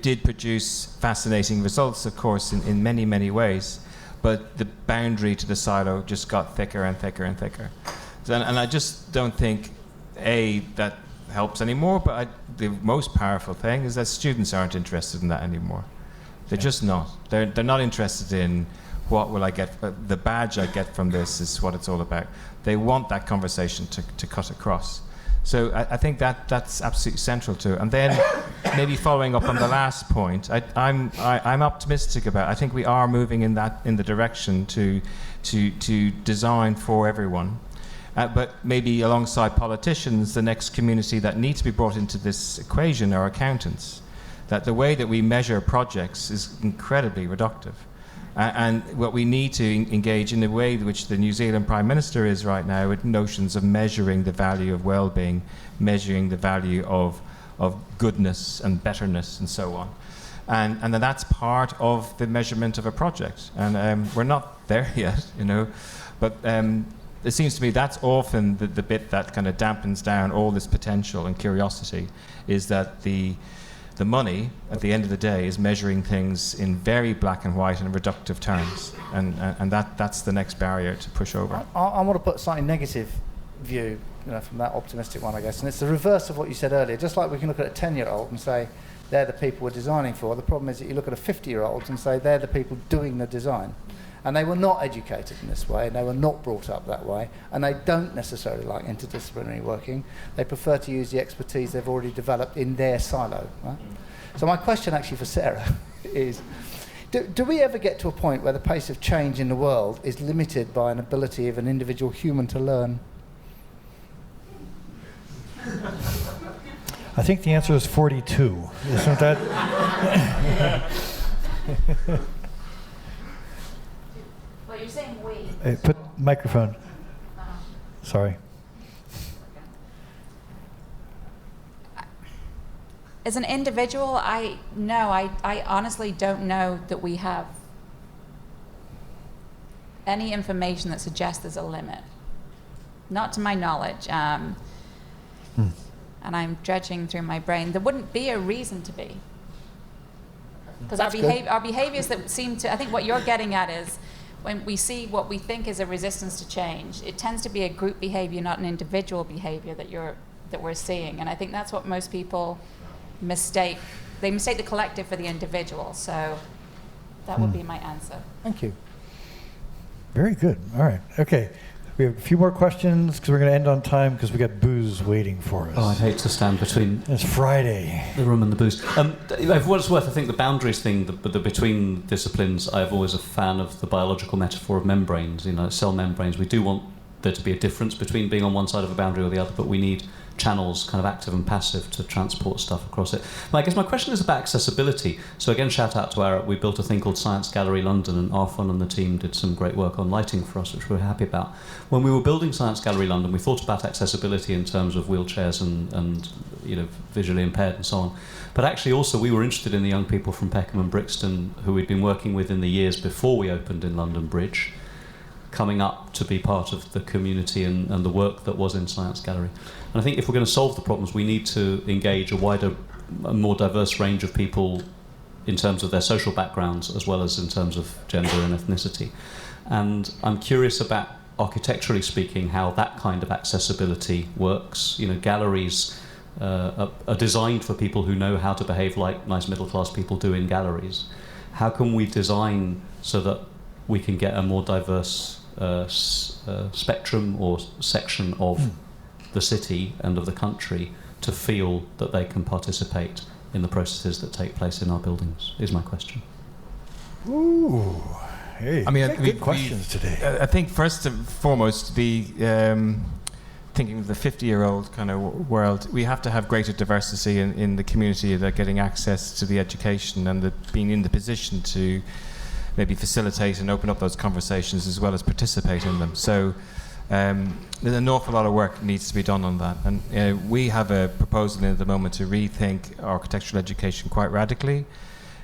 did produce fascinating results, of course, in many, many ways, but the boundary to the silo just got thicker and thicker and thicker. And I just don't think that helps anymore, but the most powerful thing is that students aren't interested in that anymore. They're just not. They're not interested in what will I get, the badge I get from this is what it's all about. They want that conversation to cut across. So I think that's absolutely central to it. And then maybe following up on the last point, I'm optimistic about it. I think we are moving in the direction to design for everyone. But maybe alongside politicians, the next community that needs to be brought into this equation are accountants. That the way that we measure projects is incredibly reductive. And what we need to engage in the way in which the New Zealand Prime Minister is right now with notions of measuring the value of well-being, measuring the value of goodness and betterness and so on. And then that's part of the measurement of a project. And we're not there yet, but it seems to me that's often the bit that kind of dampens down all this potential and curiosity, is that the the money, at the end of the day, is measuring things in very black and white and reductive terms. And that's the next barrier to push over. I want to put a slightly negative view, from that optimistic one, I guess. And it's the reverse of what you said earlier. Just like we can look at a 10-year-old and say, they're the people we're designing for. The problem is that you look at a 50-year-old and say, they're the people doing the design. And they were not educated in this way, and they were not brought up that way, and they don't necessarily like interdisciplinary working. They prefer to use the expertise they've already developed in their silo. Right? So my question actually for Sarah is, do we ever get to a point where the pace of change in the world is limited by an ability of an individual human to learn? I think the answer is 42. Isn't that? Well, you're saying we. Hey, put microphone. Sorry. As an individual, I honestly don't know that we have any information that suggests there's a limit. Not to my knowledge. And I'm dredging through my brain. There wouldn't be a reason to be. Because our behaviors that seem to, I think what you're getting at is, when we see what we think is a resistance to change, it tends to be a group behavior, not an individual behavior that we're seeing. And I think that's what most people mistake. They mistake the collective for the individual. So that would be my answer. Thank you. Very good. All right. Okay. We have a few more questions because we're going to end on time because we got booze waiting for us. Oh, I'd hate to stand between It's Friday. the room and the booze. For what it's worth, I think the boundaries thing, the between disciplines, I'm always a fan of the biological metaphor of membranes, cell membranes. We do want there to be a difference between being on one side of a boundary or the other, but we need channels, kind of active and passive, to transport stuff across it. I guess my question is about accessibility. So again, shout out to Arup. We built a thing called Science Gallery London, and Arfon and the team did some great work on lighting for us, which we're happy about. When we were building Science Gallery London, we thought about accessibility in terms of wheelchairs and visually impaired and so on. But actually also we were interested in the young people from Peckham and Brixton who we'd been working with in the years before we opened in London Bridge, coming up to be part of the community and the work that was in Science Gallery. And I think if we're going to solve the problems, we need to engage a more diverse range of people in terms of their social backgrounds as well as in terms of gender and ethnicity. And I'm curious about, architecturally speaking, how that kind of accessibility works. Galleries are designed for people who know how to behave like nice middle-class people do in galleries. How can we design so that we can get a more diverse spectrum or section of the city and of the country to feel that they can participate in the processes that take place in our buildings, is my question. Ooh, hey, good questions today. I think first and foremost, thinking of the 50-year-old kind of world, we have to have greater diversity in the community, that getting access to the education and being in the position to maybe facilitate and open up those conversations as well as participate in them. So there's an awful lot of work needs to be done on that. And we have a proposal at the moment to rethink architectural education quite radically.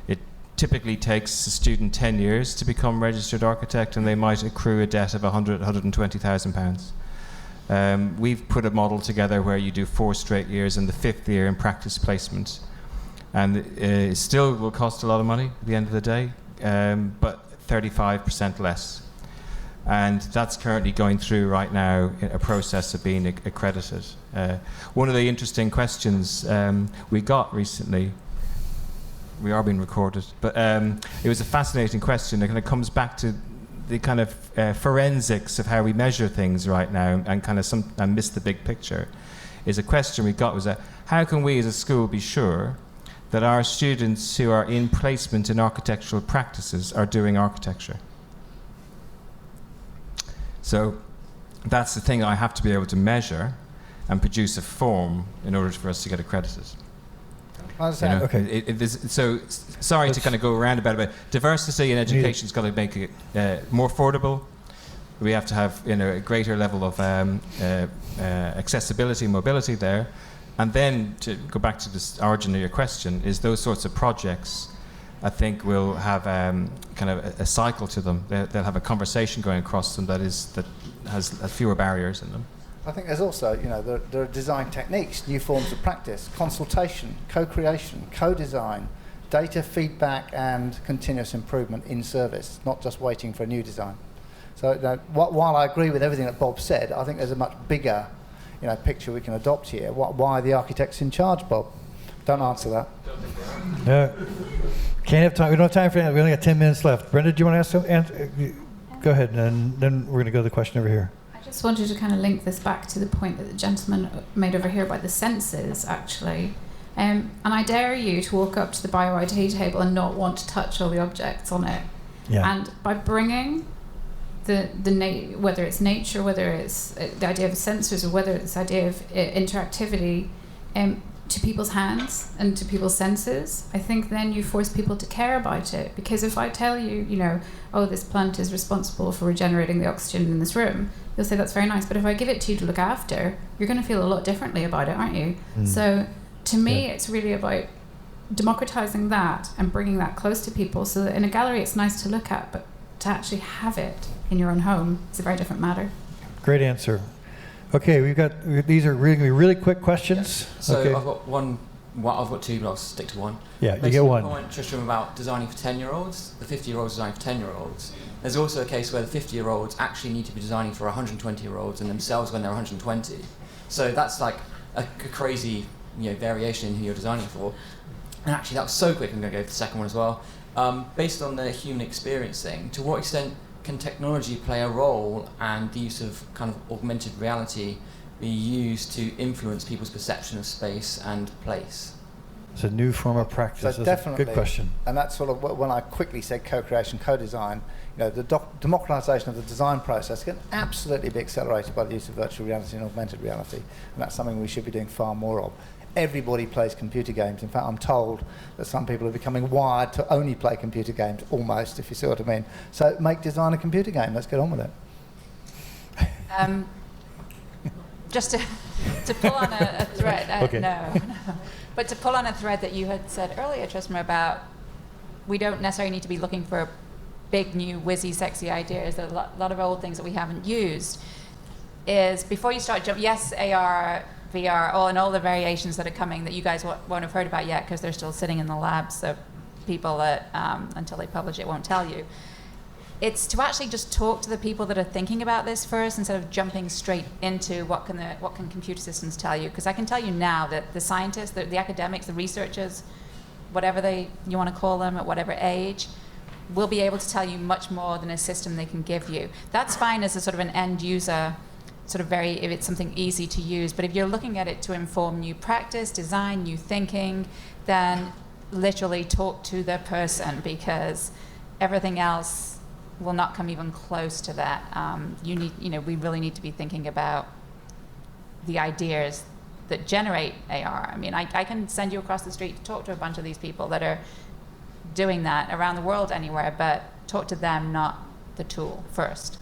It typically takes a student 10 years to become registered architect, and they might accrue a debt of £120,000. We've put a model together where you do 4 straight years and the 5th year in practice placement. And it still will cost a lot of money at the end of the day. But 35% less. And that's currently going through right now a process of being accredited. One of the interesting questions we got recently, we are being recorded, but it was a fascinating question. It kind of comes back to the kind of forensics of how we measure things right now and kind of and miss the big picture. Is a question we got was that how can we as a school be sure that our students who are in placement in architectural practices are doing architecture? So that's the thing I have to be able to measure and produce a form in order for us to get accredited. Okay. So sorry to kind of go around about it, but diversity in education's got to make it more affordable. We have to have a greater level of accessibility and mobility there. And then to go back to the origin of your question, is those sorts of projects, I think, will have kind of a cycle to them. They'll have a conversation going across them that has fewer barriers in them. I think there's also, there are design techniques, new forms of practice, consultation, co-creation, co-design, data feedback and continuous improvement in service, not just waiting for a new design. So while I agree with everything that Bob said, I think there's a much bigger picture we can adopt here. Why are the architects in charge, Bob? Don't answer that. Can't have time. We don't have time for that. We only got 10 minutes left. Brenda, do you want to ask something? Go ahead, and then we're going to go to the question over here. I just wanted to kind of link this back to the point that the gentleman made over here about the senses, actually. And I dare you to walk up to the bio-ID table and not want to touch all the objects on it. Yeah. And by bringing whether it's nature, whether it's the idea of sensors, or whether it's the idea of interactivity to people's hands and to people's senses, I think then you force people to care about it. Because if I tell you, oh, this plant is responsible for regenerating the oxygen in this room, you'll say that's very nice. But if I give it to you to look after, you're going to feel a lot differently about it, aren't you? So to me, it's really about democratizing that and bringing that close to people, so that in a gallery it's nice to look at, but to actually have it in your own home is a very different matter. Great answer. Okay, these are really quick questions. Yeah. So okay. I've got one. Well, I've got two, but I'll stick to one. Yeah, you get one. The point, Tristram, about designing for 10-year-olds, the 50-year-olds designing for 10-year-olds. There's also a case where the 50-year-olds actually need to be designing for 120-year-olds and themselves when they're 120. So that's like a crazy variation in who you're designing for. And actually, that was so quick, I'm going to go for the second one as well. Based on the human experience thing, to what extent can technology play a role and the use of kind of augmented reality be used to influence people's perception of space and place? It's a new form of practice. So that's a good question. And that's sort of when I quickly said co-creation, co-design, the democratization of the design process can absolutely be accelerated by the use of virtual reality and augmented reality. And that's something we should be doing far more of. Everybody plays computer games. In fact, I'm told that some people are becoming wired to only play computer games, almost, if you see what I mean. So make design a computer game. Let's get on with it. Just to pull on a thread. Okay. No. But to pull on a thread that you had said earlier, Tristram, about we don't necessarily need to be looking for big, new, whizzy, sexy ideas. There are a lot of old things that we haven't used. Is before you start jumping, yes, AR, VR, and all the variations that are coming that you guys won't have heard about yet because they're still sitting in the labs, so people that, until they publish it, won't tell you. It's to actually just talk to the people that are thinking about this first instead of jumping straight into what can computer systems tell you. Because I can tell you now that the scientists, the academics, the researchers, whatever you want to call them at whatever age, will be able to tell you much more than a system they can give you. That's fine as a sort of an end user, if it's something easy to use. But if you're looking at it to inform new practice, design, new thinking, then literally talk to the person, because everything else will not come even close to that. We really need to be thinking about the ideas that generate AR. I mean, I can send you across the street to talk to a bunch of these people that are doing that around the world anywhere, but talk to them, not the tool first.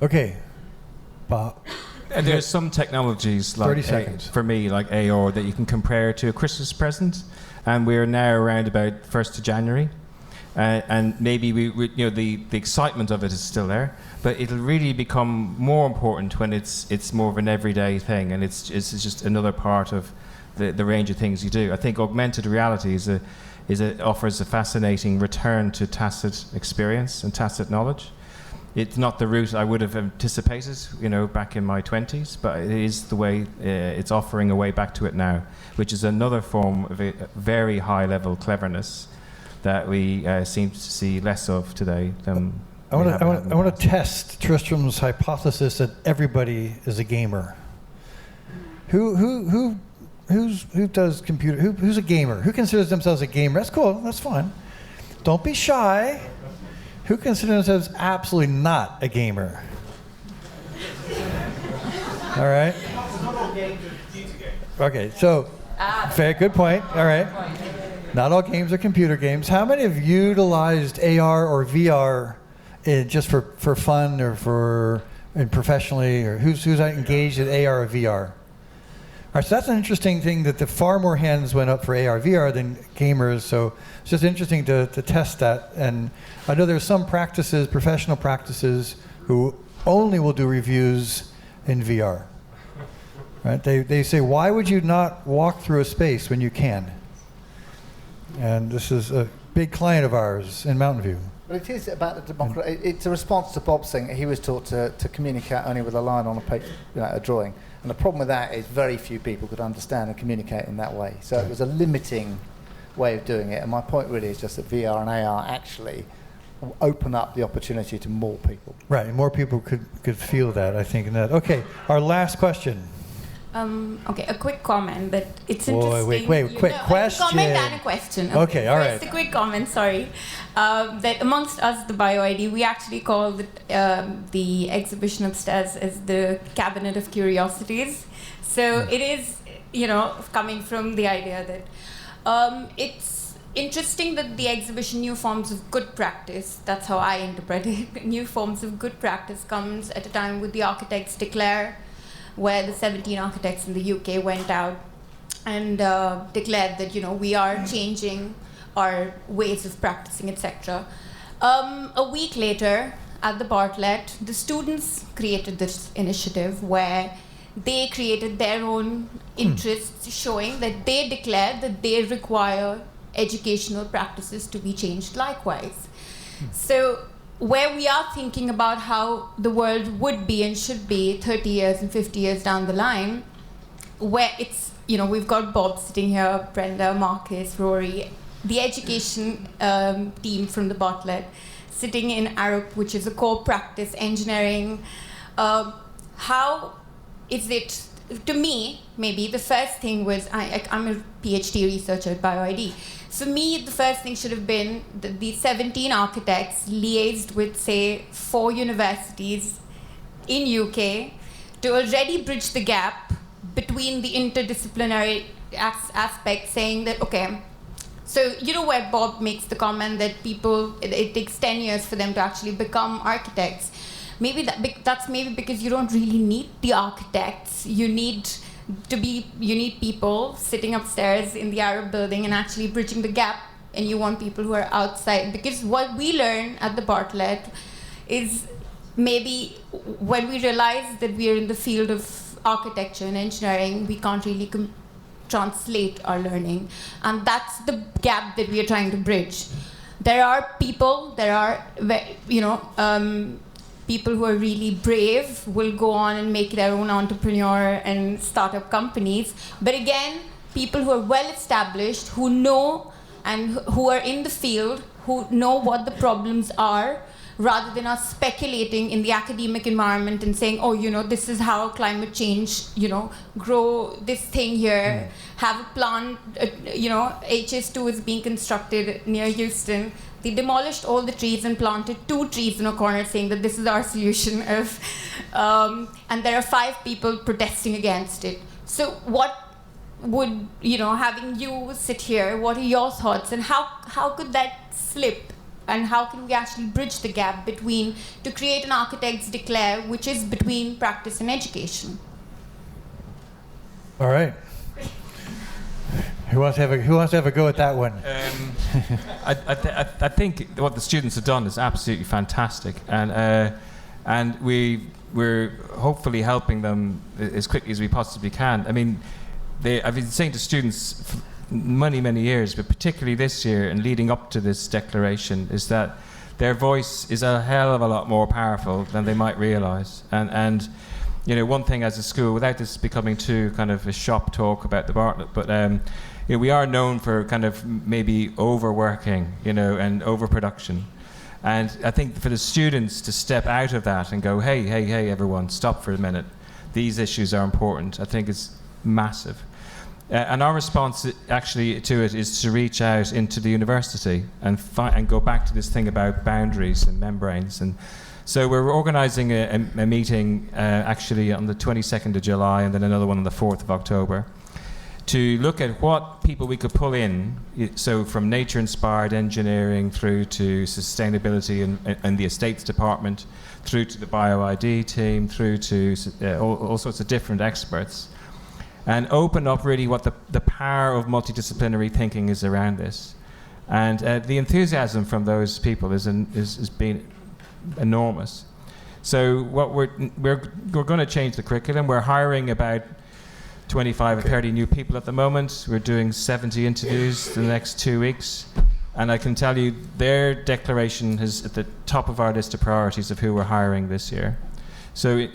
Okay. Bob. And there's some technologies 30 seconds. For me, like AR, that you can compare to a Christmas present, and we're now around about 1st of January, and maybe the excitement of it is still there, but it'll really become more important when it's more of an everyday thing, and it's just another part of the range of things you do. I think augmented reality offers a fascinating return to tacit experience and tacit knowledge. It's not the route I would have anticipated, back in my 20s, but it is the way it's offering a way back to it now, which is another form of a very high-level cleverness that we seem to see less of today than I want to test Tristram's hypothesis that everybody is a gamer. Who does computer? Who's a gamer? Who considers themselves a gamer? That's cool. That's fine. Don't be shy. Who considers themselves absolutely not a gamer? All right. Okay, so very good point. All right. Not all games are computer games. How many have utilized AR or VR just for fun or professionally, or who's engaged in AR or VR? All right, so that's an interesting thing, that the far more hands went up for AR, VR than gamers. So it's just interesting to test that. And I know there's some practices, professional practices, who only will do reviews in VR. Right? They say, why would you not walk through a space when you can? And this is a big client of ours in Mountain View. But it is about the democracy. It's a response to Bob's thing. He was taught to communicate only with a line on a paper, a drawing. And the problem with that is very few people could understand and communicate in that way. So it was a limiting way of doing it. And my point really is just that VR and AR actually open up the opportunity to more people. Right, and more people could feel that, I think. Okay, our last question. Okay, a quick comment that it's interesting. Wait, quick question. A comment and a question. Okay, all right. First, a quick comment, sorry. That amongst us, the BioID, we actually call the exhibition upstairs as the Cabinet of Curiosities. So it is, coming from the idea that it's interesting that the exhibition New Forms of Good Practice, that's how I interpret it, New Forms of Good Practice comes at a time when the architects declare, where the 17 architects in the UK went out and declared that, we are changing our ways of practicing, etc. A week later, at the Bartlett, the students created this initiative where they created their own interests, showing that they declared that they require educational practices to be changed likewise. So where we are thinking about how the world would be and should be 30 years and 50 years down the line, where it's, we've got Bob sitting here, Brenda, Marcus, Rory, the education team from the Bartlett, sitting in Arup, which is a core practice engineering. How is it, to me, maybe the first thing was, I'm a PhD researcher at BioID. For me, the first thing should have been that the 17 architects liaised with, say, 4 universities in UK to already bridge the gap between the interdisciplinary aspect, saying that, okay, so where Bob makes the comment that it takes 10 years for them to actually become architects. Maybe that's maybe because you don't really need the architects. You need people sitting upstairs in the Arab building and actually bridging the gap, and you want people who are outside. Because what we learn at the Bartlett is maybe when we realize that we are in the field of architecture and engineering, we can't really translate our learning. And that's the gap that we are trying to bridge. There are people, people who are really brave will go on and make their own entrepreneur and start-up companies. But again, people who are well-established, who know and who are in the field, who know what the problems are, rather than us speculating in the academic environment and saying, this is how climate change, grow this thing here, have a plant, HS2 is being constructed near Houston. They demolished all the trees and planted 2 trees in a corner, saying that this is our solution of, and there are 5 people protesting against it. So what would, having you sit here, what are your thoughts, and how could that slip? And how can we actually bridge the gap to create an architect's declare, which is between practice and education? All right. Who wants to have a go at that one? I think what the students have done is absolutely fantastic, and we're hopefully helping them as quickly as we possibly can. I mean, I've been saying to students for many years, but particularly this year and leading up to this declaration, is that their voice is a hell of a lot more powerful than they might realise. And one thing as a school, without this becoming too kind of a shop talk about the Bartlett, but we are known for kind of maybe overworking, and overproduction. And I think for the students to step out of that and go, hey, everyone, stop for a minute. These issues are important. I think it's massive. And our response actually to it is to reach out into the university and go back to this thing about boundaries and membranes. And so we're organising a meeting actually on the 22nd of July and then another one on the 4th of October to look at what people we could pull in, so from nature-inspired engineering through to sustainability and the estates department, through to the BioID team, through to all sorts of different experts, and open up really what the power of multidisciplinary thinking is around this. And the enthusiasm from those people has been enormous. So what we're going to change the curriculum. We're hiring about 25 or 30 new people at the moment. We're doing 70 interviews the next 2 weeks. And I can tell you their declaration is at the top of our list of priorities of who we're hiring this year. So,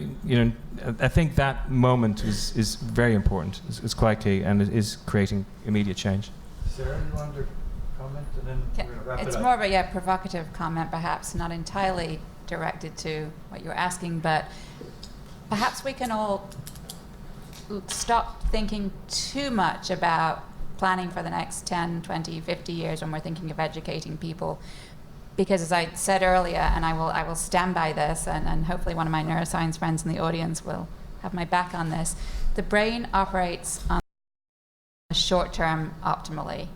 I think that moment is very important. It's quite key, and it is creating immediate change. Sarah, you wanted to comment, and then we're going to wrap it up. It's more of a provocative comment, perhaps not entirely directed to what you're asking, but perhaps we can all stop thinking too much about planning for the next 10, 20, 50 years when we're thinking of educating people. Because as I said earlier, and I will stand by this, and hopefully one of my neuroscience friends in the audience will have my back on this, the brain operates on the short term optimally.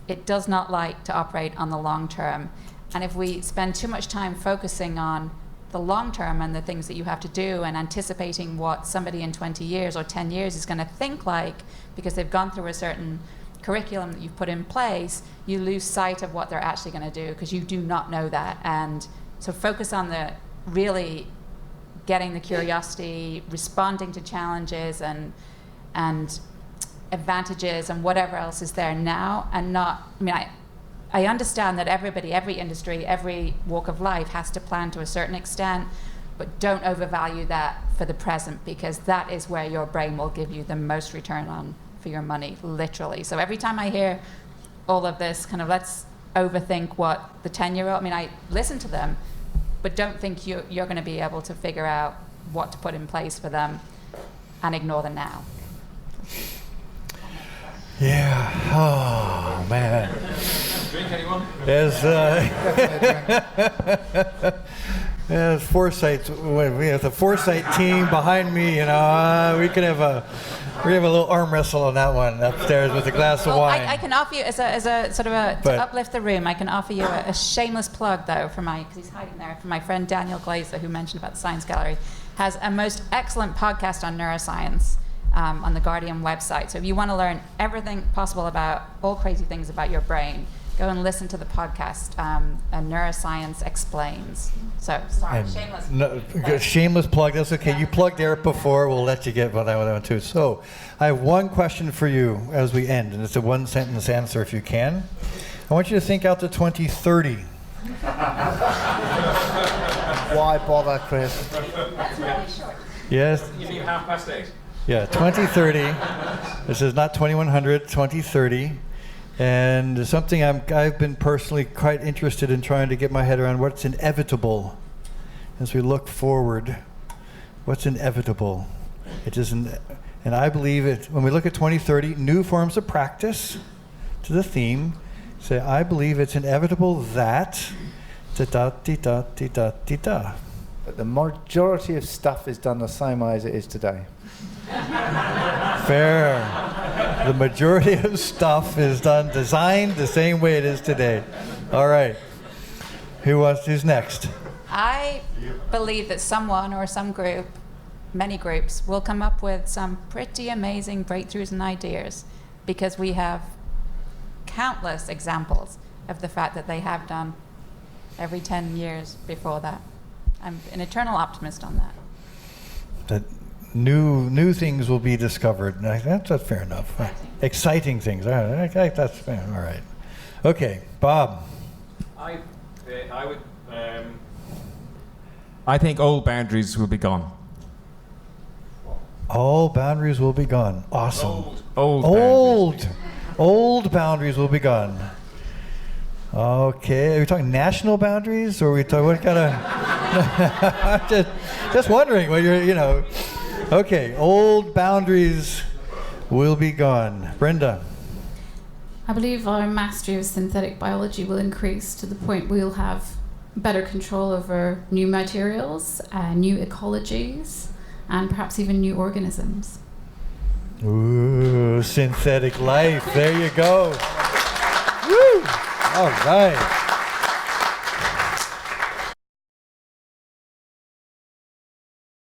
It does not like to operate on the long term. And if we spend too much time focusing on the long term and the things that you have to do and anticipating what somebody in 20 years or 10 years is going to think like because they've gone through a certain curriculum that you've put in place, you lose sight of what they're actually going to do because you do not know that. And so focus on the really getting the curiosity, responding to challenges and advantages and whatever else is there now, and not, I understand that everybody, every industry, every walk of life has to plan to a certain extent, but don't overvalue that for the present, because that is where your brain will give you the most return on for your money, literally. So every time I hear all of this kind of let's overthink what the 10-year-old, I listen to them, but don't think you're going to be able to figure out what to put in place for them and ignore the now. Yeah. Oh, man. Drink, anyone? As Foresight, we have the Foresight team behind me. We could have a little arm wrestle on that one upstairs with a glass of wine. I can offer you as a sort of to uplift the room. I can offer you a shameless plug though because he's hiding there, for my friend Daniel Glazer, who mentioned about the Science Gallery, has a most excellent podcast on neuroscience. On the Guardian website. So if you want to learn everything possible about all crazy things about your brain, go and listen to the podcast, Neuroscience Explains. So, sorry, shameless. Shameless plug, that's okay. You plugged Arup before, we'll let you get that one too. So, I have one question for you as we end, and it's a one-sentence answer if you can. I want you to think out to 2030. Why bother, Chris? That's really short. Yes? You mean 8:30? Yeah, 2030. This is not 2100, 2030. And something I've been personally quite interested in trying to get my head around, what's inevitable as we look forward. What's inevitable? It isn't, and I believe it, when we look at 2030, new forms of practice to the theme, say, I believe it's inevitable that, da-da-dee-da-dee-da-dee-da. But the majority of stuff is done the same way as it is today. Fair. The majority of stuff is designed the same way it is today. All right. Who's next? I believe that someone or some group, many groups, will come up with some pretty amazing breakthroughs and ideas, because we have countless examples of the fact that they have done every 10 years before that. I'm an eternal optimist on that. That new things will be discovered. That's fair enough. Exciting things. That's fair. All right. Okay, Bob. I think old boundaries will be gone. All boundaries will be gone. Awesome. Old boundaries will be gone. Okay, are we talking national boundaries, or are we talking what kind of? just wondering what you're. Okay, old boundaries will be gone. Brenda. I believe our mastery of synthetic biology will increase to the point we'll have better control over new materials, new ecologies, and perhaps even new organisms. Ooh, synthetic life. There you go. Woo! All right.